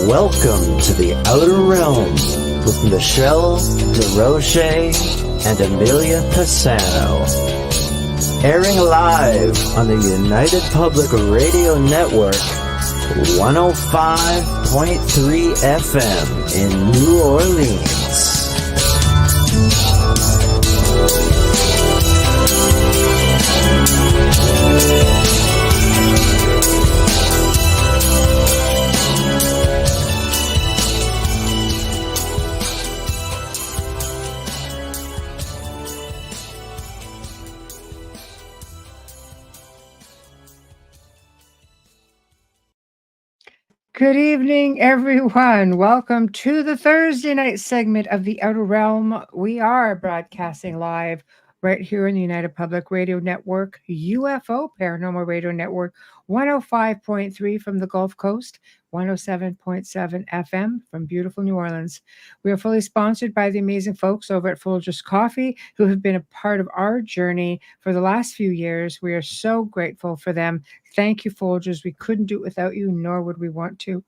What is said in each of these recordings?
Welcome to the Outer Realm with Michelle Desrochers and Amelia Pisano. Airing live on the United Public Radio Network, 105.3 FM in New Orleans. Good evening, everyone. Welcome to the Thursday night segment of the Outer Realm. We are broadcasting live right here in the United Public Radio Network, UFO Paranormal Radio Network, 105.3 from the Gulf Coast, 107.7 FM from beautiful New Orleans. We are fully sponsored by the amazing folks over at Folgers Coffee, who have been a part of our journey for the last few years. We are so grateful for them. Thank you, Folgers. We couldn't do it without you, nor would we want to.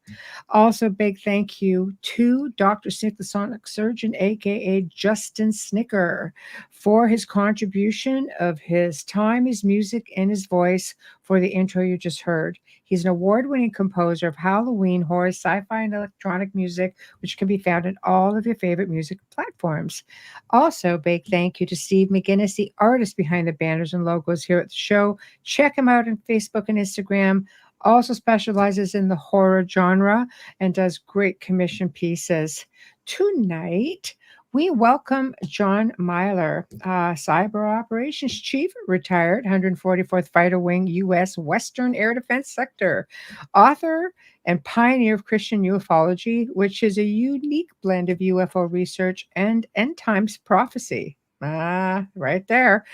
Also, big thank you to Dr. Snick, the Sonic Surgeon, aka Justin Snicker, for his contribution of his time, his music, and his voice for the intro you just heard. He's an award-winning composer of Halloween, horror, sci-fi, and electronic music, which can be found in all of your favorite music platforms. Also, big thank you to Steve McGinnis, the artist behind the banners and logos here at the show. Check him out on Facebook and Instagram. Also specializes in the horror genre and does great commission pieces. Tonight, we welcome John Milor, Cyber Operations Chief, retired 144th Fighter Wing, U.S. Western Air Defense Sector, author and pioneer of Christian Ufology, which is a unique blend of UFO research and end times prophecy. Right there.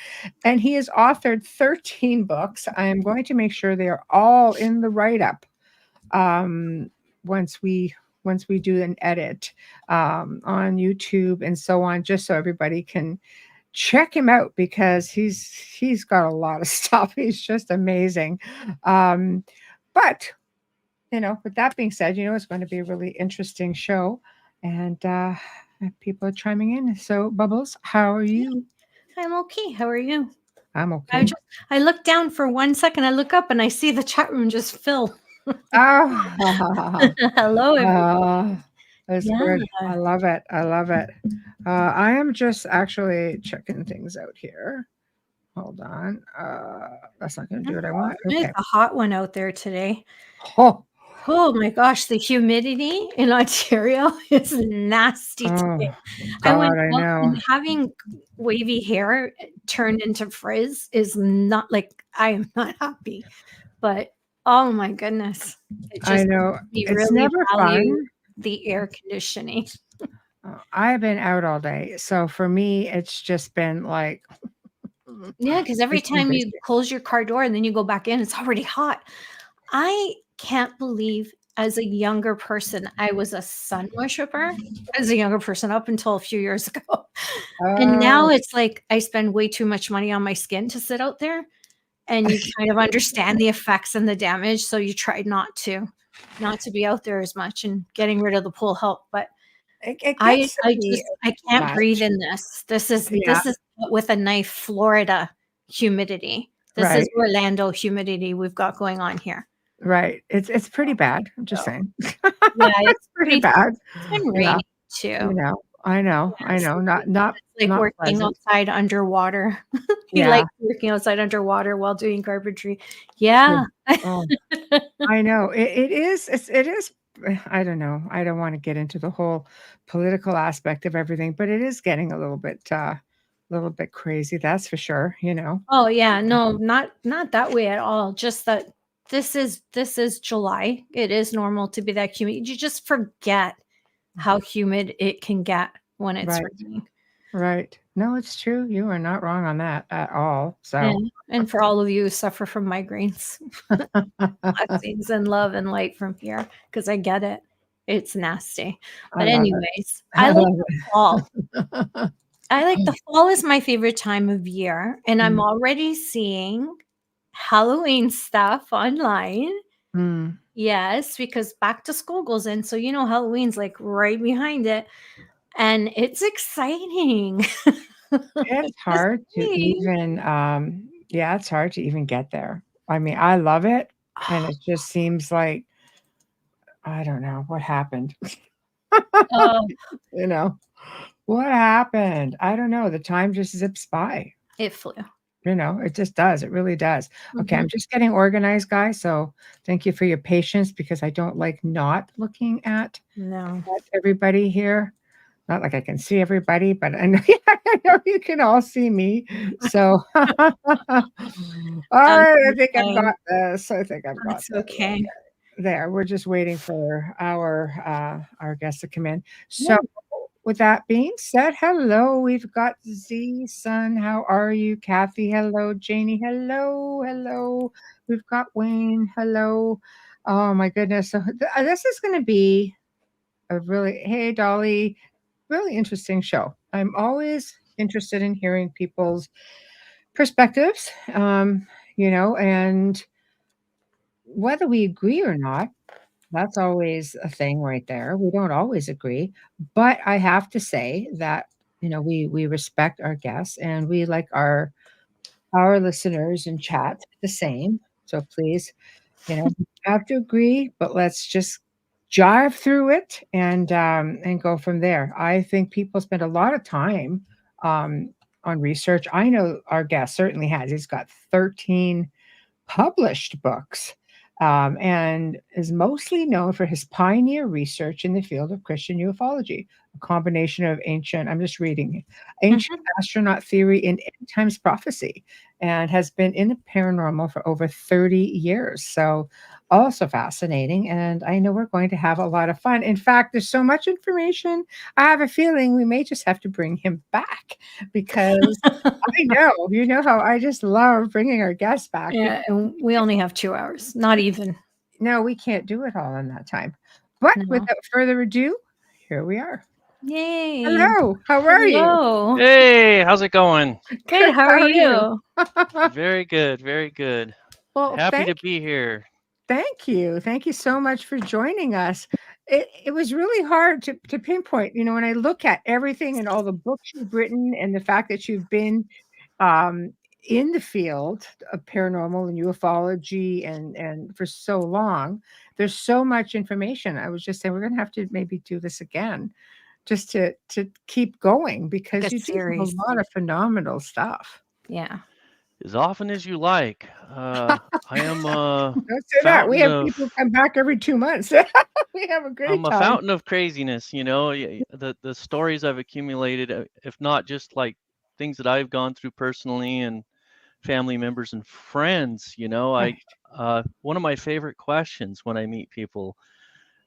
And he has authored 13 books. I am going to make sure they are all in the write-up once we do an edit on YouTube and so on, just so everybody can check him out, because he's got a lot of stuff. He's just amazing. But with that being said, it's going to be a really interesting show, and people are chiming in. So, Bubbles, how are you? I'm okay. How are you? I'm okay. I look down for 1 second. I look up and I see the chat room just fill. Oh, hello, everyone. That's good. I love it. I am just actually checking things out here. Hold on. That's not going to do what I want. Okay. It's a hot one out there today. Oh my gosh, the humidity in Ontario is nasty today. God, I know. Having wavy hair turned into frizz is not I am not happy. But oh my goodness. I know. It's really never fun. The air conditioning. I've been out all day. So for me, it's just been like. Yeah, because every time you close your car door and then you go back in, it's already hot. I can't believe, as a younger person, I was a sun worshiper as a younger person up until a few years ago. And now it's like I spend way too much money on my skin to sit out there. And you kind of understand the effects and the damage. So you try not to be out there as much, and getting rid of the pool help. But I can't breathe in this. This is with a knife, Florida humidity. This is Orlando humidity we've got going on here. Right. It's pretty bad. I'm just saying. Yeah, it's pretty bad. It's been raining too. I know. Not like not working pleasant. outside underwater. You like working outside underwater while doing carpentry. Yeah. I know. It is. I don't know. I don't want to get into the whole political aspect of everything, but it is getting a little bit crazy. That's for sure. Oh yeah. No, not that way at all. Just that this is July. It is normal to be that humid. You just forget how humid it can get when it's raining. Right. No, it's true. You are not wrong on that at all. So, and for all of you who suffer from migraines, blessings and love and light from here, because I get it. It's nasty. But anyways, I like the fall. The fall is my favorite time of year, and I'm already seeing Halloween stuff online. Yes, because back to school goes in. So, Halloween's like right behind it. And it's exciting. It's hard to even, it's hard to even get there. I mean, I love it. And it just seems like, I don't know what happened. Oh, You know, what happened? I don't know. The time just zips by. it flew. It just does. It really does. Okay, Mhm. I'm just getting organized, guys. So thank you for your patience because I don't like not looking at No. everybody here. Not like I can see everybody, but I know, I know you can all see me. So, all right, I think I've got this. I think I've got That's this. okay. There, we're just waiting for our guests to come in. So, Yeah. with that being said, hello. We've got Z Sun. How are you, Kathy? Hello, Janie. Hello, hello. We've got Wayne. Hello. Oh my goodness. So this is going to be a really, hey Dolly, really interesting show. I'm always interested in hearing people's perspectives, and whether we agree or not, that's always a thing right there. We don't always agree, but I have to say that we respect our guests and we like our listeners in chat the same. So please, you have to agree, but let's just jive through it and go from there. I think people spend a lot of time um, on research. I know our guest certainly has. He's got 13 published books, and is mostly known for his pioneer research in the field of Christian ufology, a combination of I'm just reading, ancient astronaut theory and end times prophecy, and has been in the paranormal for over 30 years. So, also fascinating. And I know we're going to have a lot of fun. In fact, there's so much information. I have a feeling we may just have to bring him back because I know, how I just love bringing our guests back. Yeah, and we only have 2 hours, not even. No, we can't do it all in that time. But No. without further ado, here we are. Yay. Hello, how are you? Hello. Hey, how's it going? Good. How are you? Very good, very good. Well, Happy to be here. Thank you. Thank you so much for joining us. It was really hard to pinpoint, when I look at everything and all the books you've written and the fact that you've been um, in the field of paranormal and ufology and for so long. There's so much information. I was just saying we're going to have to maybe do this again just to keep going because you do have a lot of phenomenal stuff. Yeah. As often as you like. I am Don't say that. We have people come back every 2 months. We have a great time. I'm a fountain of craziness, the stories I've accumulated, if not just like things that I've gone through personally and family members and friends, Right. one of my favorite questions when I meet people,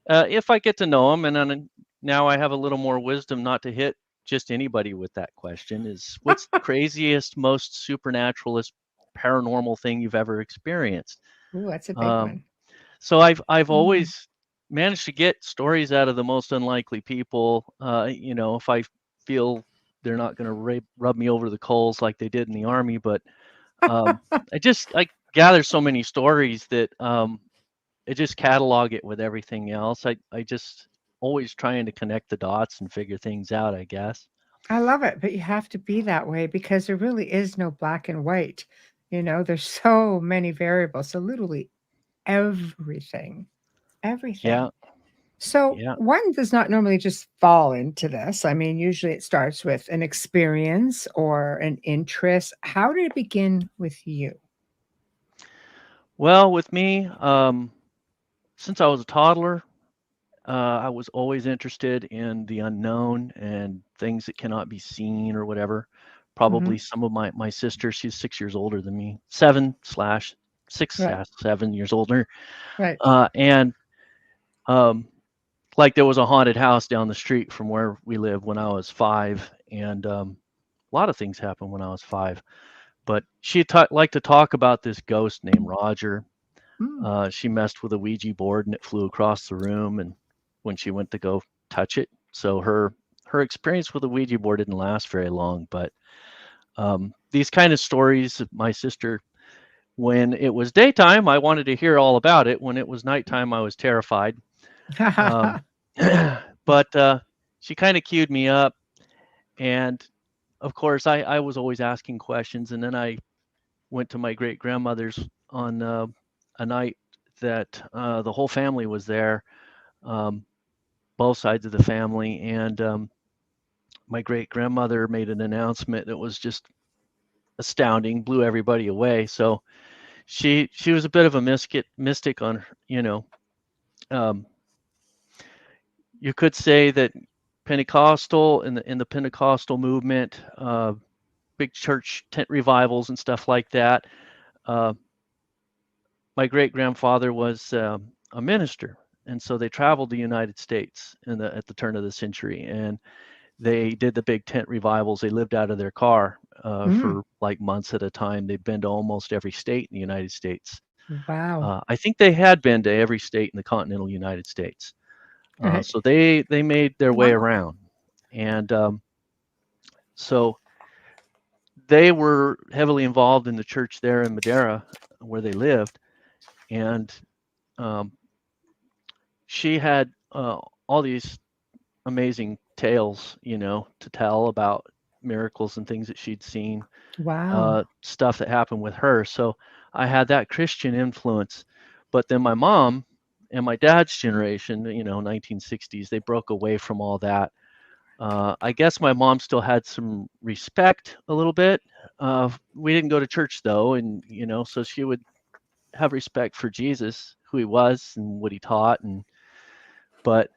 if I get to know them, and then now I have a little more wisdom not to hit just anybody with that question, is what's the craziest, most supernaturalist, paranormal thing you've ever experienced? Ooh, that's a big one. So I've always managed to get stories out of the most unlikely people. If I feel they're not going to rub me over the coals like they did in the Army, but I gather so many stories that I just catalog it with everything else. I just always trying to connect the dots and figure things out, I guess. I love it, but you have to be that way because there really is no black and white. There's so many variables. So literally everything. Yeah. So Yeah. one does not normally just fall into this. I mean, usually it starts with an experience or an interest. How did it begin with you? Well, with me, since I was a toddler, I was always interested in the unknown and things that cannot be seen or whatever. Probably some of my sister, she's 6 years older than me, 7 years older. Right. And like there was a haunted house down the street from where we lived when I was 5. And a lot of things happened when I was 5. But she liked to talk about this ghost named Roger. She messed with a Ouija board and it flew across the room. And when she went to go touch it, so her experience with the Ouija board didn't last very long. But these kind of stories, my sister when it was daytime, I wanted to hear all about it. When it was nighttime, I was terrified. But she kind of queued me up. And of course, I was always asking questions. And then I went to my great grandmother's on a night that the whole family was there, both sides of the family. And my great grandmother made an announcement that was just astounding, blew everybody away. So she was a bit of a mystic on, you could say that Pentecostal in the Pentecostal movement, big church tent revivals and stuff like that. My great grandfather was a minister, and so they traveled the United States at the turn of the century, and they did the big tent revivals. They lived out of their car for like months at a time. They've been to almost every state in the United States. Wow. I think they had been to every state in the continental United States. So they made their way around. And so they were heavily involved in the church there in Madera where they lived. And she had all these amazing tales, to tell about miracles and things that she'd seen. Wow. Stuff that happened with her. So I had that Christian influence. But then my mom and my dad's generation, 1960s, they broke away from all that. I guess my mom still had some respect a little bit. We didn't go to church though, and so she would have respect for Jesus, who he was and what he taught. But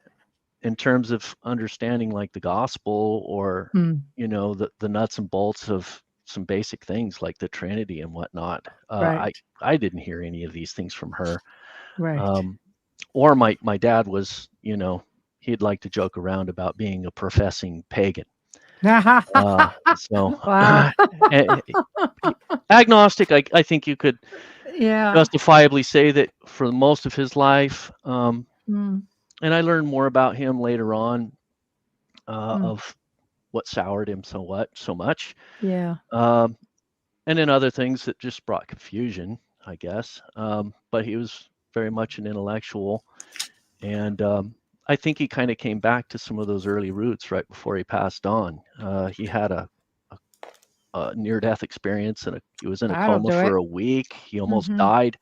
in terms of understanding like the gospel or the nuts and bolts of some basic things like the Trinity and whatnot, Right. I didn't hear any of these things from her. Right. Or my dad was, he'd like to joke around about being a professing pagan. So Wow. agnostic, I think you could Yeah. justifiably say that for most of his life. And I learned more about him later on of what soured him so much. Yeah. And then other things that just brought confusion, I guess. But he was very much an intellectual. And I think he kind of came back to some of those early roots right before he passed on. He had a near-death experience, and he was in a coma for a week. He almost died.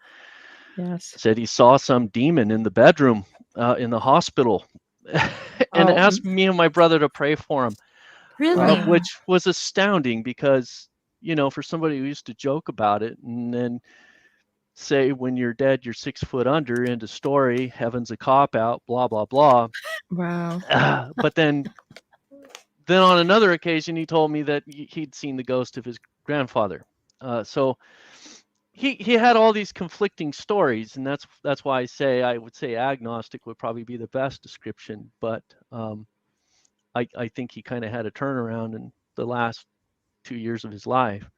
Yes. Said he saw some demon in the bedroom in the hospital and asked me and my brother to pray for him. Really? Which was astounding because, for somebody who used to joke about it and then say when you're dead, you're 6 foot under, end of story, heaven's a cop out, blah, blah, blah. Wow. But then on another occasion, he told me that he'd seen the ghost of his grandfather. So he had all these conflicting stories, and that's why I would say agnostic would probably be the best description. But I think he kind of had a turnaround in the last 2 years of his life.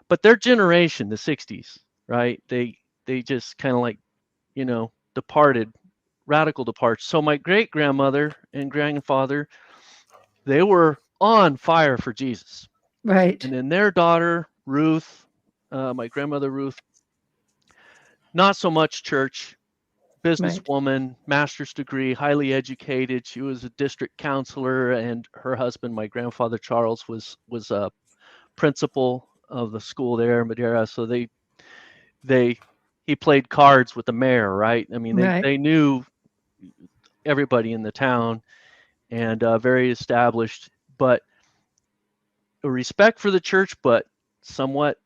But their generation, the 60s, right? They just kind of like, departed, radical departure. So my great grandmother and grandfather, they were on fire for Jesus. Right. And then their daughter, Ruth, my grandmother Ruth, not so much church, businesswoman, master's degree, highly educated. She was a district counselor, and her husband, my grandfather Charles, was a principal of the school there in Madera. So he played cards with the mayor, right? I mean, they knew everybody in the town, and very established, but a respect for the church, but somewhat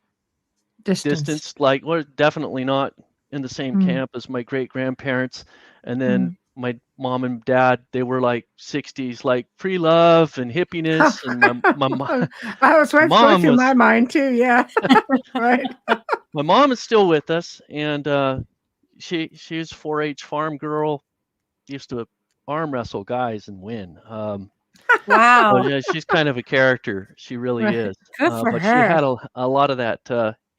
distanced. Like, we're definitely not in the same camp as my great grandparents. And then my mom and dad, they were like 60s, like free love and hippiness. And my mom, was going through my mind too. Yeah. Right. My mom is still with us, and she's a 4-H farm girl. Used to arm wrestle guys and win. Wow. So, yeah, she's kind of a character. She really is. Good for but her. She had a lot of that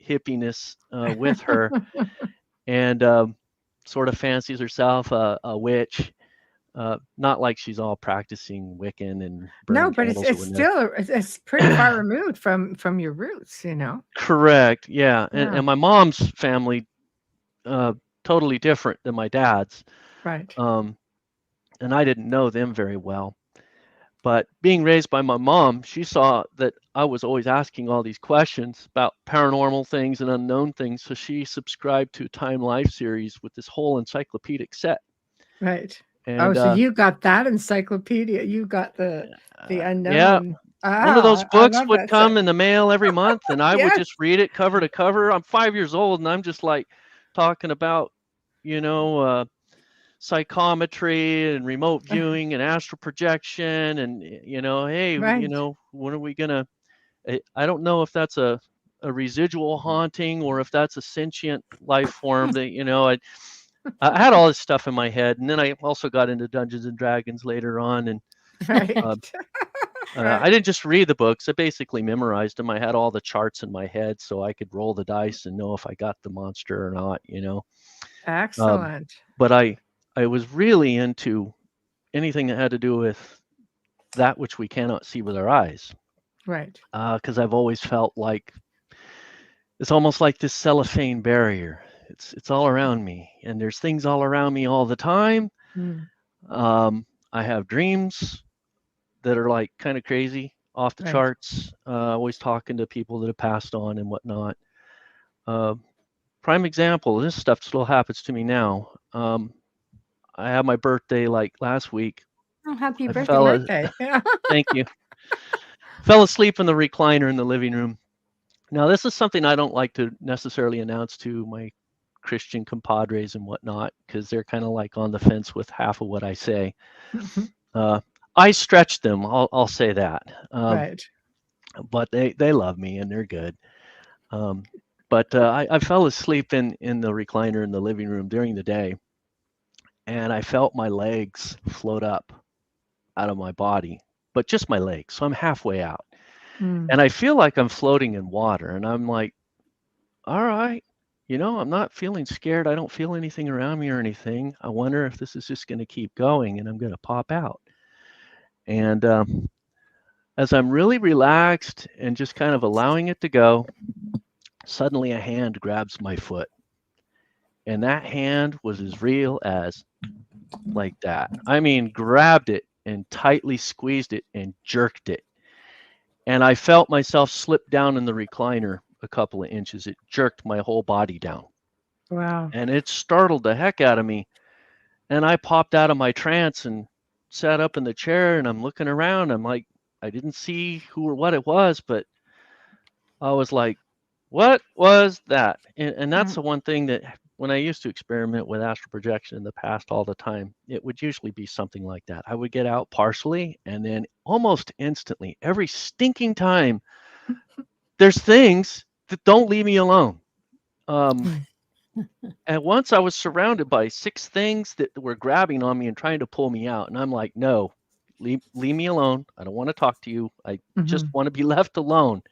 hippiness with her, and sort of fancies herself a witch. Not like she's all practicing Wiccan and No, burning but candles. it's still it's pretty far removed from your roots, you know. Correct. Yeah. Yeah. And my mom's family, totally different than my dad's. Right. And I didn't know them very well. But being raised by my mom, she saw that I was always asking all these questions about paranormal things and unknown things. So she subscribed to Time Life series with this whole encyclopedic set. Right. And so you got that encyclopedia. You got the unknown. Yeah. One of those books would come set. in the mail every month, and I would Yes. just read it cover to cover. I'm 5 years old, and I'm just like talking about, psychometry and remote viewing and astral projection, and hey, Right. when are we gonna? I don't know if that's a residual haunting or if that's a sentient life form that I had all this stuff in my head, and then I also got into Dungeons and Dragons later on, and Right. I didn't just read the books. I basically memorized them. I had all the charts in my head so I could roll the dice and know if I got the monster or not, Excellent. But I was really into anything that had to do with that which we cannot see with our eyes. Right. Because I've always felt like it's almost like this cellophane barrier. It's all around me, and there's things all around me all the time. I have dreams that are like kind of crazy, off the charts. Always talking to people that have passed on and whatnot. Prime example, this stuff still happens to me now. I had my birthday like last week. Oh, happy birthday. Thank you. Fell asleep in the recliner in the living room. Now, this is something I don't like to necessarily announce to my Christian compadres and whatnot, because they're kind of like on the fence with half of what I say. I stretch them, I'll say that. Right. But they love me and they're good. But I fell asleep in the recliner in the living room during the day, and I felt my legs float up out of my body, but just my legs. So I'm halfway out. And I feel like I'm floating in water, and I'm like, all right, I'm not feeling scared. I don't feel anything around me or anything. I wonder if this is just going to keep going and I'm going to pop out. And as I'm really relaxed and just kind of allowing it to go, suddenly a hand grabs my foot. And that hand was as real as like that. I mean, grabbed it and tightly squeezed it and jerked it. And I felt myself slip down in the recliner a couple of inches. It jerked my whole body down. Wow. And it startled the heck out of me. And I popped out of my trance and sat up in the chair, and I'm looking around. I'm like, I didn't see who or what it was, but I was like, what was that? And that's the one thing that when I used to experiment with astral projection in the past all the time, it would usually be something like that. I would get out partially, and then almost instantly, every stinking time, there's things that don't leave me alone. And once I was surrounded by 6 things that were grabbing on me and trying to pull me out. And I'm like, no, leave me alone. I don't want to talk to you. I just want to be left alone.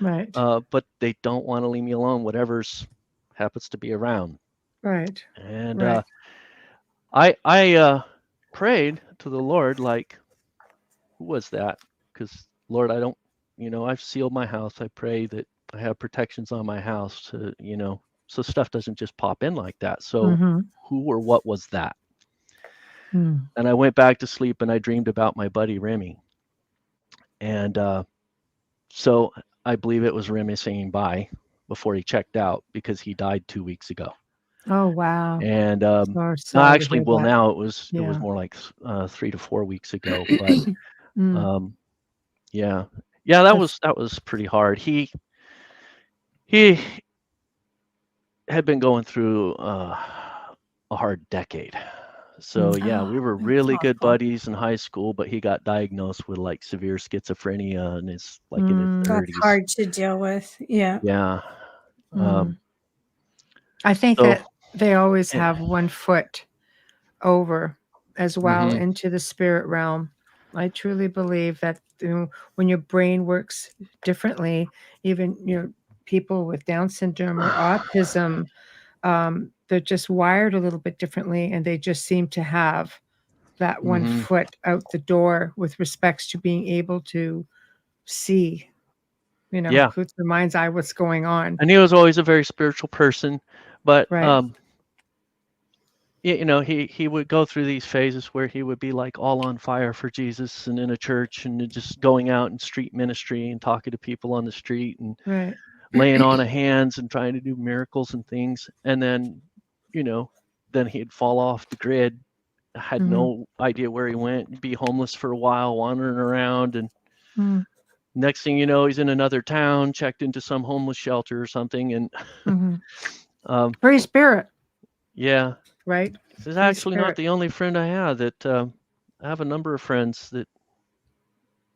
Right. But they don't want to leave me alone, whatever's happens to be around. Right. And I prayed to the Lord, like, who was that? Because, Lord, I don't, I've sealed my house. I pray that I have protections on my house to, so stuff doesn't just pop in like that. So who or what was that? And I went back to sleep, and I dreamed about my buddy Remy. And so I believe it was Remy saying bye before he checked out, because he died 2 weeks ago. Oh, wow. And now it was more like 3 to 4 weeks ago. But yeah, that was pretty hard. He had been going through a hard decade. So we were really good buddies in high school, but he got diagnosed with like severe schizophrenia, and it's like in his 30s. That's hard to deal with. Yeah. Yeah. I think that they always have one foot over as well into the spirit realm. I truly believe that when your brain works differently, even people with Down syndrome or autism, they're just wired a little bit differently, and they just seem to have that 1 foot out the door with respects to being able to see, Yeah. through the mind's eye what's going on. And he was always a very spiritual person, but Right. he would go through these phases where he would be like all on fire for Jesus and in a church and just going out in street ministry and talking to people on the street and Right. laying on of hands and trying to do miracles and things. And then, then he'd fall off the grid. I had no idea where he went, be homeless for a while, wandering around. And next thing you know, he's in another town, checked into some homeless shelter or something. And free spirit. Yeah. Right. This is actually not the only friend I have that I have a number of friends that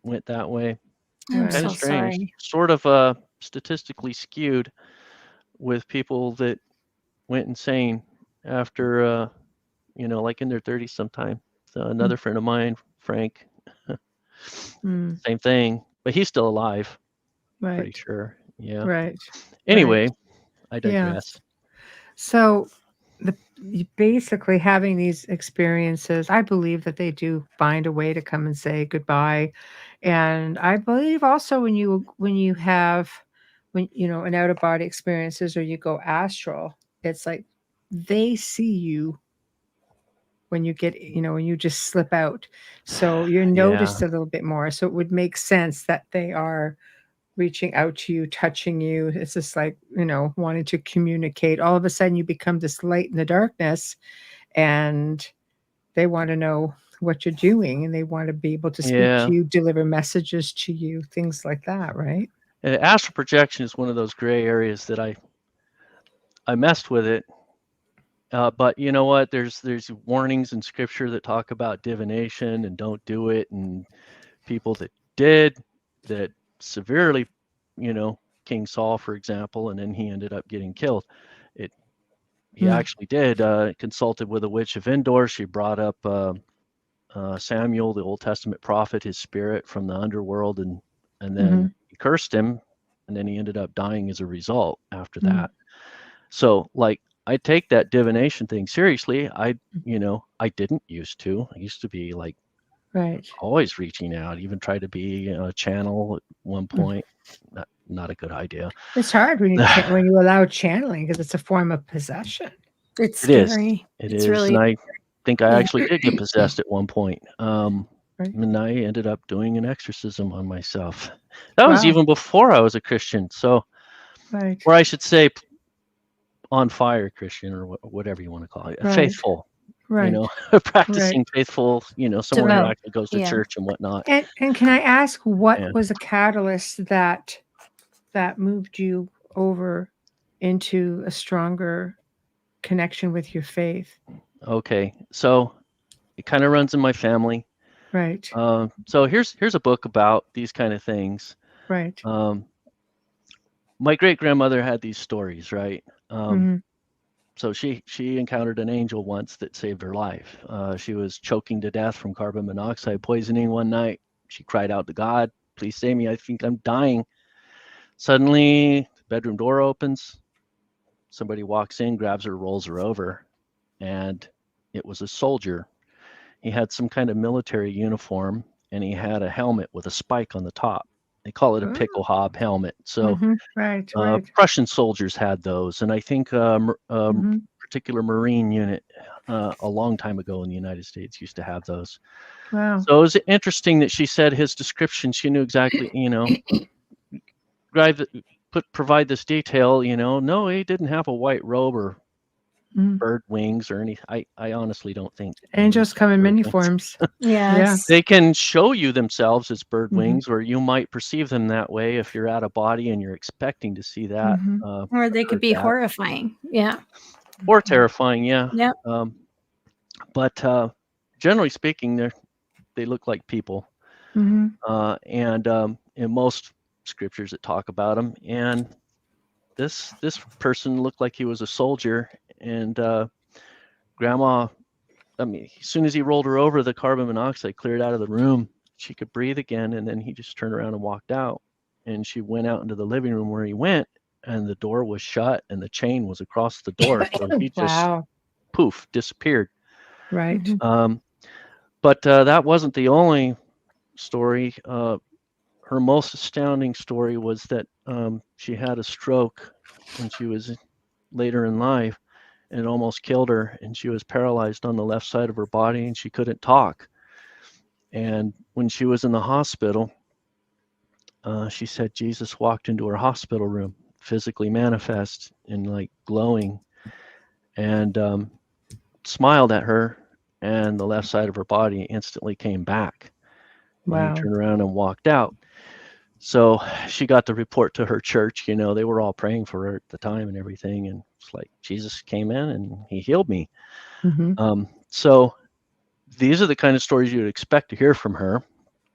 went that way. I'm Kind so of strange. sorry. Sort of statistically skewed with people that went insane after like in their 30s sometime. So another friend of mine, Frank, same thing, but he's still alive. Right. Pretty sure. Yeah. Right. Anyway, Right. I digress. So basically having these experiences, I believe that they do find a way to come and say goodbye. And I believe also when you have an out of body experiences or you go astral, it's like they see you when you get, when you just slip out. So you're noticed a little bit more. So it would make sense that they are reaching out to you, touching you. It's just like, wanting to communicate. All of a sudden you become this light in the darkness and they want to know what you're doing and they want to be able to speak to you, deliver messages to you, things like that, right? And astral projection is one of those gray areas that I messed with it. But you know what? There's warnings in scripture that talk about divination and don't do it. And people that did that severely, King Saul, for example, and then he ended up getting killed. He actually did consulted with a witch of Endor. She brought up Samuel, the Old Testament prophet, his spirit from the underworld, and then he cursed him, and then he ended up dying as a result after that. So, like, I take that divination thing seriously. I didn't used to. I used to be like, always reaching out, even try to be a channel at one point. Not a good idea. It's hard when you allow channeling because it's a form of possession. It's scary. It is. Really, and I think I actually did get possessed at one point. And I ended up doing an exorcism on myself. That was even before I was a Christian. So, or I should say, on fire Christian, or whatever you want to call it, faithful. Right. Practicing faithful, someone who actually goes to church and whatnot. And can I ask what was a catalyst that moved you over into a stronger connection with your faith? Okay. So it kind of runs in my family. Right. So here's a book about these kind of things. Right. My great grandmother had these stories, right? So she encountered an angel once that saved her life. She was choking to death from carbon monoxide poisoning one night. She cried out to God, "Please save me. I think I'm dying." Suddenly, the bedroom door opens. Somebody walks in, grabs her, rolls her over, and it was a soldier. He had some kind of military uniform, and he had a helmet with a spike on the top. They call it a pickle hob helmet. So Prussian soldiers had those. And I think a particular Marine unit a long time ago in the United States used to have those. Wow. So it was interesting that she said his description. She knew exactly, provide this detail, no, he didn't have a white robe or bird wings or any. I honestly don't think angels come in many forms. Yes. They can show you themselves as bird wings, or you might perceive them that way if you're out of body and you're expecting to see that. Or they could be horrifying. Yeah. Or terrifying. Yeah. Yep. But generally speaking, they look like people. And in most scriptures that talk about them, and this person looked like he was a soldier. And Grandma, as soon as he rolled her over, the carbon monoxide cleared out of the room. She could breathe again, and then he just turned around and walked out. And she went out into the living room where he went, and the door was shut, and the chain was across the door. So he just poof, disappeared. Right. But that wasn't the only story. Her most astounding story was that she had a stroke when she was later in life, and it almost killed her, and she was paralyzed on the left side of her body, and she couldn't talk. And when she was in the hospital, she said Jesus walked into her hospital room, physically manifest and like glowing, and smiled at her, and the left side of her body instantly came back. And he Wow. turned around and walked out. So she got the report to her church. You know, they were all praying for her at the time and everything. And it's like Jesus came in and he healed me. Mm-hmm. So these are the kind of stories you would expect to hear from her.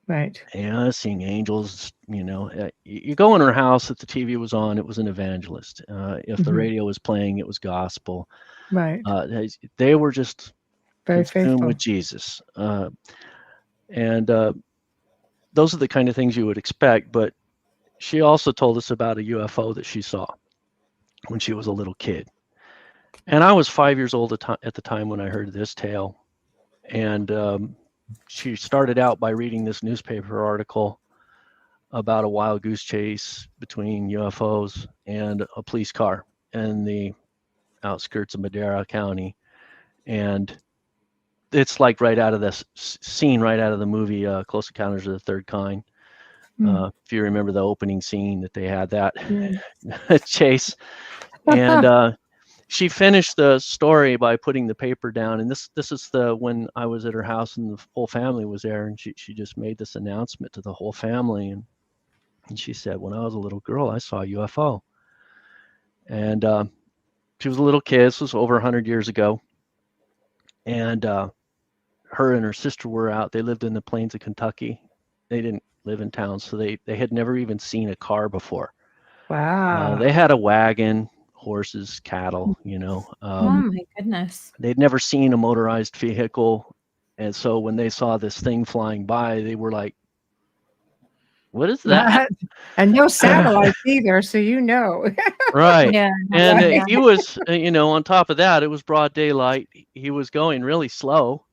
Right. Yeah, seeing angels. You know, you go in her house. If the TV was on, it was an evangelist. If the radio was playing, it was gospel. Right. They were just Very consumed faithful. with Jesus. And those are the kind of things you would expect. But she also told us about a UFO that she saw when she was a little kid. And I was 5 years old at the time when I heard this tale. And she started out by reading this newspaper article about a wild goose chase between UFOs and a police car in the outskirts of Madera County. And it's like right out of this scene, right out of the movie Close Encounters of the Third Kind. If you remember the opening scene that they had that chase. And she finished the story by putting the paper down. And this is when I was at her house and the whole family was there. And she just made this announcement to the whole family. And she said, when I was a little girl, I saw a UFO. And she was a little kid. This was over 100 years ago. And her and her sister were out. They lived in the plains of Kentucky. They didn't live in town, so they had never even seen a car before. Wow. They had a wagon, horses, cattle, you know. Oh my goodness. They'd never seen a motorized vehicle. And so when they saw this thing flying by, they were like, what is that? And no satellites either, so you know. Right. Yeah. And he was, you know, on top of that, it was broad daylight. He was going really slow,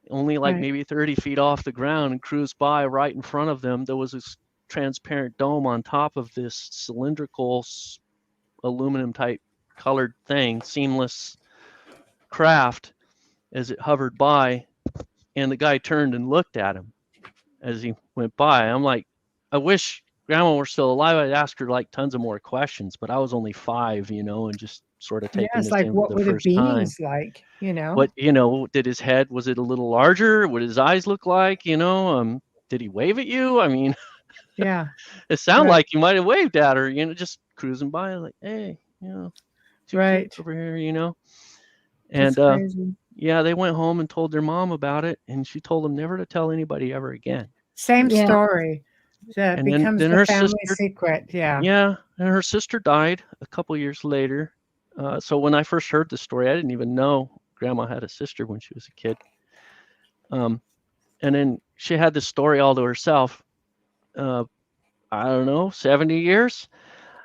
only like maybe 30 feet off the ground, and cruised by. Right in front of them, there was this transparent dome on top of this cylindrical aluminum type colored thing, seamless craft, as it hovered by. And the guy turned and looked at him as he went by. I'm like, I wish Grandma were still alive. I'd ask her like tons of more questions, but I was only 5, you know, and just sort of taking this like, in what for were the the first time. beings like, you know? What, you know, did his head, was it a little larger? What did his eyes look like? You know, did he wave at you? I mean, yeah, it sounded like you might have waved at her, you know, just cruising by like, hey, you know, 2 kids over here, you know. And yeah, they went home and told their mom about it, and she told them never to tell anybody ever again. Same story. That And becomes then the her family sister, secret. Yeah. Yeah, and her sister died a couple years later. So when I first heard the story, I didn't even know Grandma had a sister when she was a kid. And then she had this story all to herself. I don't know, 70 years.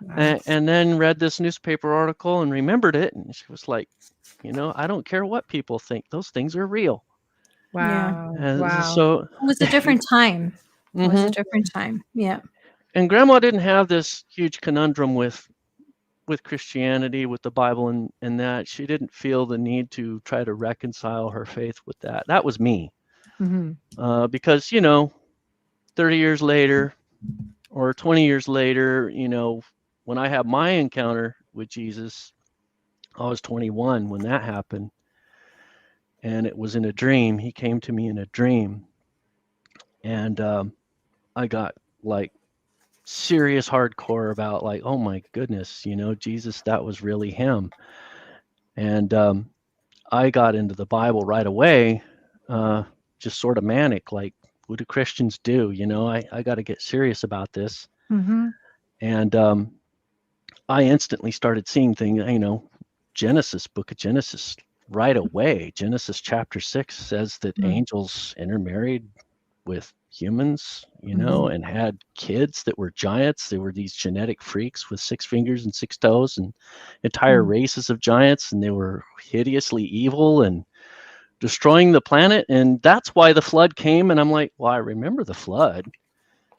Nice. And then read this newspaper article and remembered it. And she was like, you know, I don't care what people think. Those things are real. Wow. So it was a different time. It was a different time. Yeah. And Grandma didn't have this huge conundrum with Christianity, with the Bible, and that. She didn't feel the need to try to reconcile her faith with that. That was me. Because, you know, 30 years later or 20 years later, you know, when I had my encounter with Jesus, I was 21 when that happened. And it was in a dream. He came to me in a dream. And I got like serious hardcore about like, oh my goodness, you know, Jesus, that was really him. And I got into the Bible right away, just sort of manic, like, what do Christians do? You know, I got to get serious about this. And I instantly started seeing things, you know, book of Genesis right away. Genesis chapter 6 says that angels intermarried with humans, you know, and had kids that were giants. They were these genetic freaks with 6 fingers and 6 toes and entire races of giants, and they were hideously evil and destroying the planet, and that's why the flood came. And I'm like, well, I remember the flood.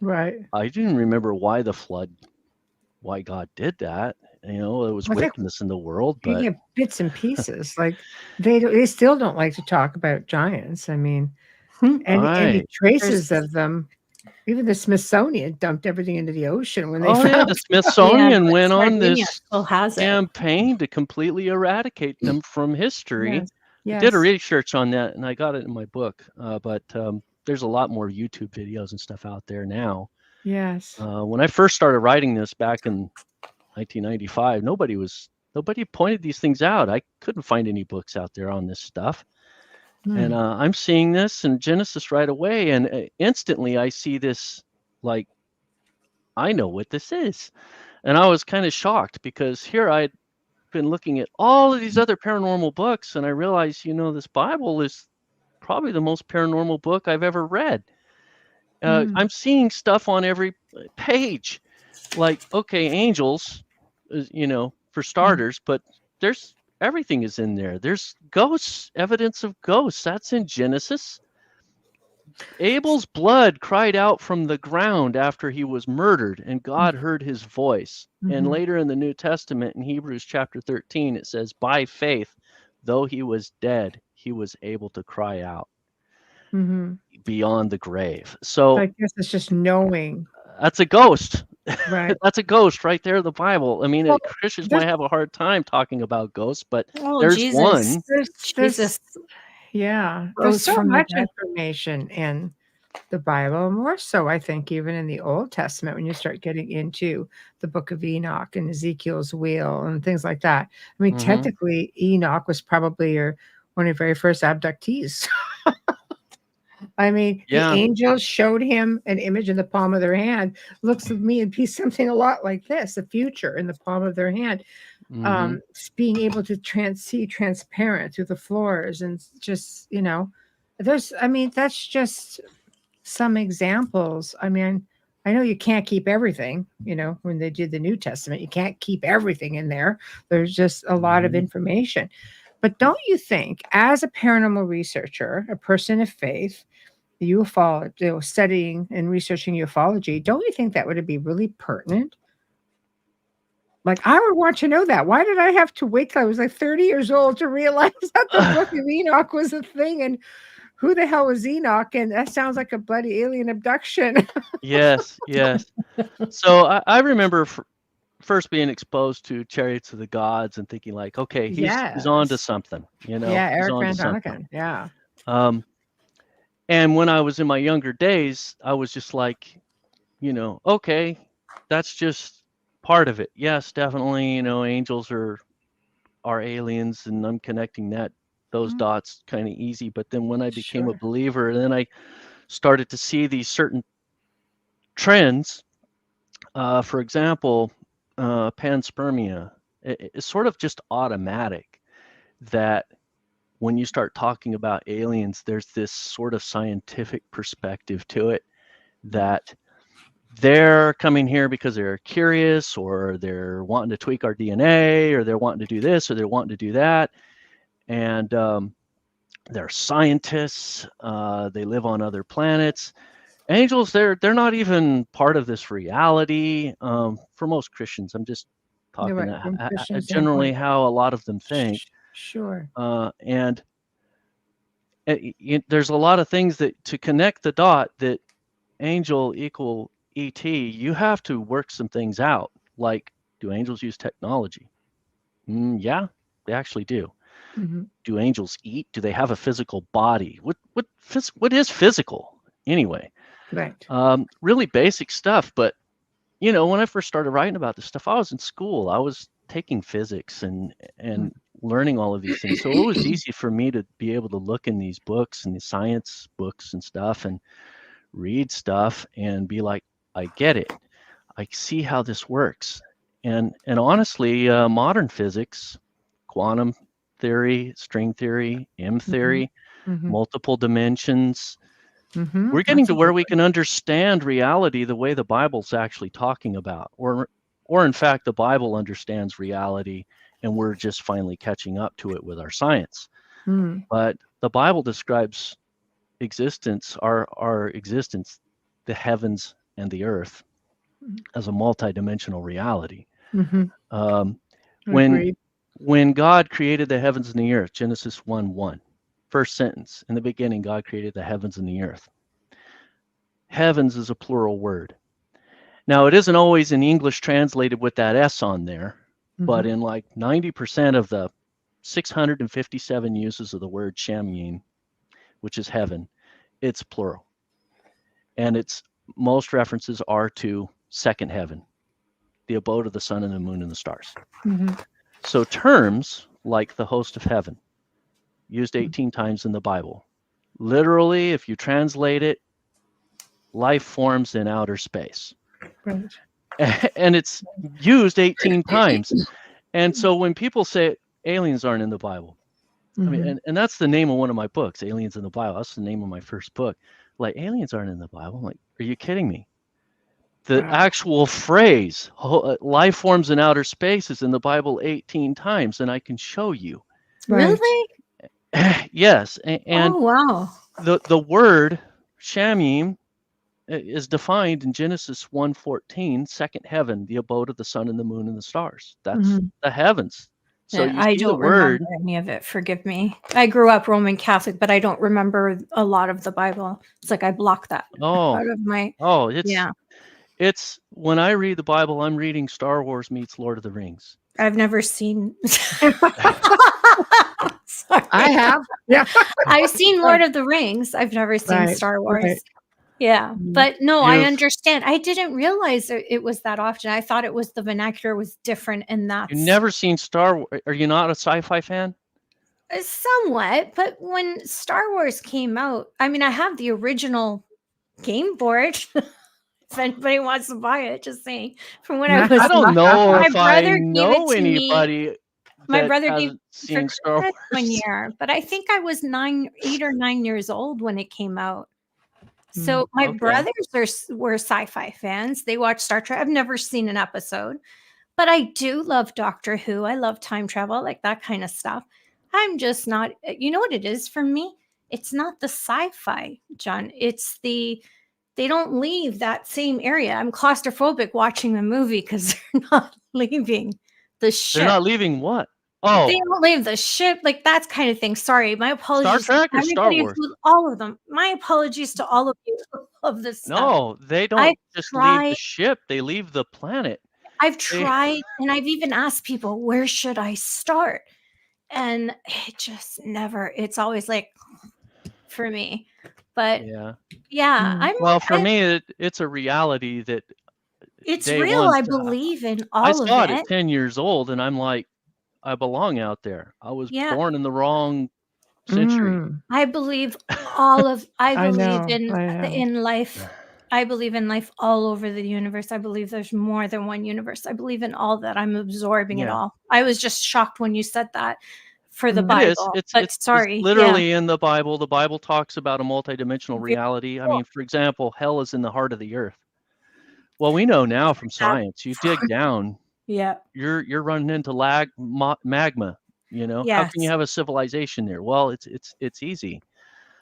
Right. I didn't remember why God did that. There was wickedness in the world, You but get bits and pieces. Like they still don't like to talk about giants. I mean, any right. traces of them. Even the Smithsonian dumped everything into the ocean when they Oh yeah, found the Smithsonian but went on Sardinia this still has it. campaign to completely eradicate them from history. I did a Yes. research on that, and I got it in my book. But there's a lot more YouTube videos and stuff out there now. Yes. When I first started writing this back in 1995, nobody pointed these things out. I couldn't find any books out there on this stuff. And I'm seeing this in Genesis right away, and instantly I see this, like, I know what this is. And I was kind of shocked because here I'd been looking at all of these other paranormal books, and I realized, this Bible is probably the most paranormal book I've ever read. I'm seeing stuff on every page, like, okay, angels, for starters, but there's everything is in there. There's ghosts, evidence of ghosts. That's in Genesis. Abel's blood cried out from the ground after he was murdered, and God heard his voice. And later in the New Testament, in Hebrews chapter 13, it says, by faith, though he was dead, he was able to cry out beyond the grave. So I guess it's just knowing. That's a ghost. Right. That's a ghost right there in the Bible. I mean, Christians might have a hard time talking about ghosts, but there's Jesus. one. Jesus. Yeah. Rose There's so from the much dead. information in the Bible, more so, I think, even in the Old Testament, when you start getting into the book of Enoch and Ezekiel's wheel and things like that. I mean, technically, Enoch was probably one of your very first abductees. I mean, the angels showed him an image in the palm of their hand. Looks to me and be something a lot like this, the future in the palm of their hand. Being able to see transparent through the floors, and just, that's just some examples. I mean, I know you can't keep everything, when they did the New Testament, you can't keep everything in there. There's just a lot of information. But don't you think, as a paranormal researcher, a person of faith, studying and researching ufology, don't you think that would be really pertinent? Like, I would want to know that. Why did I have to wait till I was like 30 years old to realize that the book of Enoch was a thing? And who the hell was Enoch? And that sounds like a bloody alien abduction. Yes. So I remember first being exposed to Chariots of the Gods and thinking, like, okay, he's on to something. Yeah, Eric Van Daniken. Yeah. And when I was in my younger days, I was just like, okay, that's just part of it. Yes, definitely, angels are aliens, and I'm connecting those dots kind of easy. But then when I became a believer, then I started to see these certain trends. For example, panspermia. It's sort of just automatic that when you start talking about aliens, there's this sort of scientific perspective to it, that they're coming here because they're curious, or they're wanting to tweak our DNA, or they're wanting to do this, or they're wanting to do that. And they're scientists. They live on other planets. Angels, they're not even part of this reality. For most Christians, I'm just talking generally how a lot of them think. Sure. And there's a lot of things that to connect the dot that angel equal ET, you have to work some things out. Like, do angels use technology? Yeah, they actually do. Do angels eat? Do they have a physical body? What is physical anyway? Right. Really basic stuff. But when I first started writing about this stuff, I was in school. I was taking physics and learning all of these things. So it was easy for me to be able to look in these books and the science books and stuff and read stuff and be like, I get it. I see how this works. And honestly, modern physics, quantum theory, string theory, M theory, multiple dimensions, we're getting to where we can understand reality the way the Bible's actually talking about, or in fact, the Bible understands reality, and we're just finally catching up to it with our science. But the Bible describes existence, our existence, the heavens and the earth, as a multidimensional reality. Mm-hmm. When God created the heavens and the earth, Genesis 1:1, first sentence, in the beginning God created the heavens and the earth. Heavens is a plural word. Now, it isn't always in English translated with that S on there, but in like 90% of the 657 uses of the word Shamim, which is heaven, it's plural. And it's most references are to second heaven, the abode of the sun and the moon and the stars. So terms like the host of heaven, used 18 times in the Bible. Literally, if you translate it, life forms in outer space. Right. And it's used 18 times. And so when people say aliens aren't in the Bible, I mean, and that's the name of one of my books, Aliens in the Bible. That's the name of my first book. Like, aliens aren't in the Bible. I'm like, are you kidding me? The actual phrase, life forms in outer space, is in the Bible 18 times, and I can show you. Really? Yes. And oh, wow. The word Shamim is defined in Genesis 1:14, second heaven, the abode of the sun and the moon and the stars. That's the heavens. So Yeah, you I see don't the word. remember any of it. Forgive me. I grew up Roman Catholic, but I don't remember a lot of the Bible. It's like I blocked that out of my. It's when I read the Bible, I'm reading Star Wars meets Lord of the Rings. I've never seen. I have. Yeah. I've seen Lord of the Rings. I've never seen Star Wars. Right. Yeah, but no, I understand. I didn't realize it was that often. I thought it was the vernacular was different, and that's. You've never seen Star Wars? Are you not a sci-fi fan? Somewhat, but when Star Wars came out, I mean, I have the original game board. If anybody wants to buy it, just saying. From when I was, I don't know my if brother I gave know it to anybody. Me. My brother gave seen for Star Wars one year, but I think I was 8 or 9 years old when it came out. So my brothers were sci-fi fans. They watched Star Trek. I've never seen an episode, but I do love Doctor Who. I love time travel, like that kind of stuff. I'm just not, you know what it is for me? It's not the sci-fi, John. It's they don't leave that same area. I'm claustrophobic watching the movie because they're not leaving the ship. They're not leaving what? Oh, they don't leave the ship, like that kind of thing. Sorry, my apologies. Star Trek or Star Wars? All of them. My apologies to all of you of this stuff. No, they don't just leave the ship. They leave the planet. I've tried, and I've even asked people, where should I start? And it just never. It's always like for me. But for me, it's a reality that it's real. I believe in all of it. I saw it at 10 years old, and I'm like, I belong out there. I was born in the wrong century. I believe all of. I believe in life. I believe in life all over the universe. I believe there's more than one universe. I believe in all that. I'm absorbing it all. I was just shocked when you said that for the Bible. It's literally in the Bible. The Bible talks about a multidimensional reality. I mean, for example, hell is in the heart of the earth. Well, we know now from science, you dig down, you're running into magma. You know, how can you have a civilization there? Well, it's easy.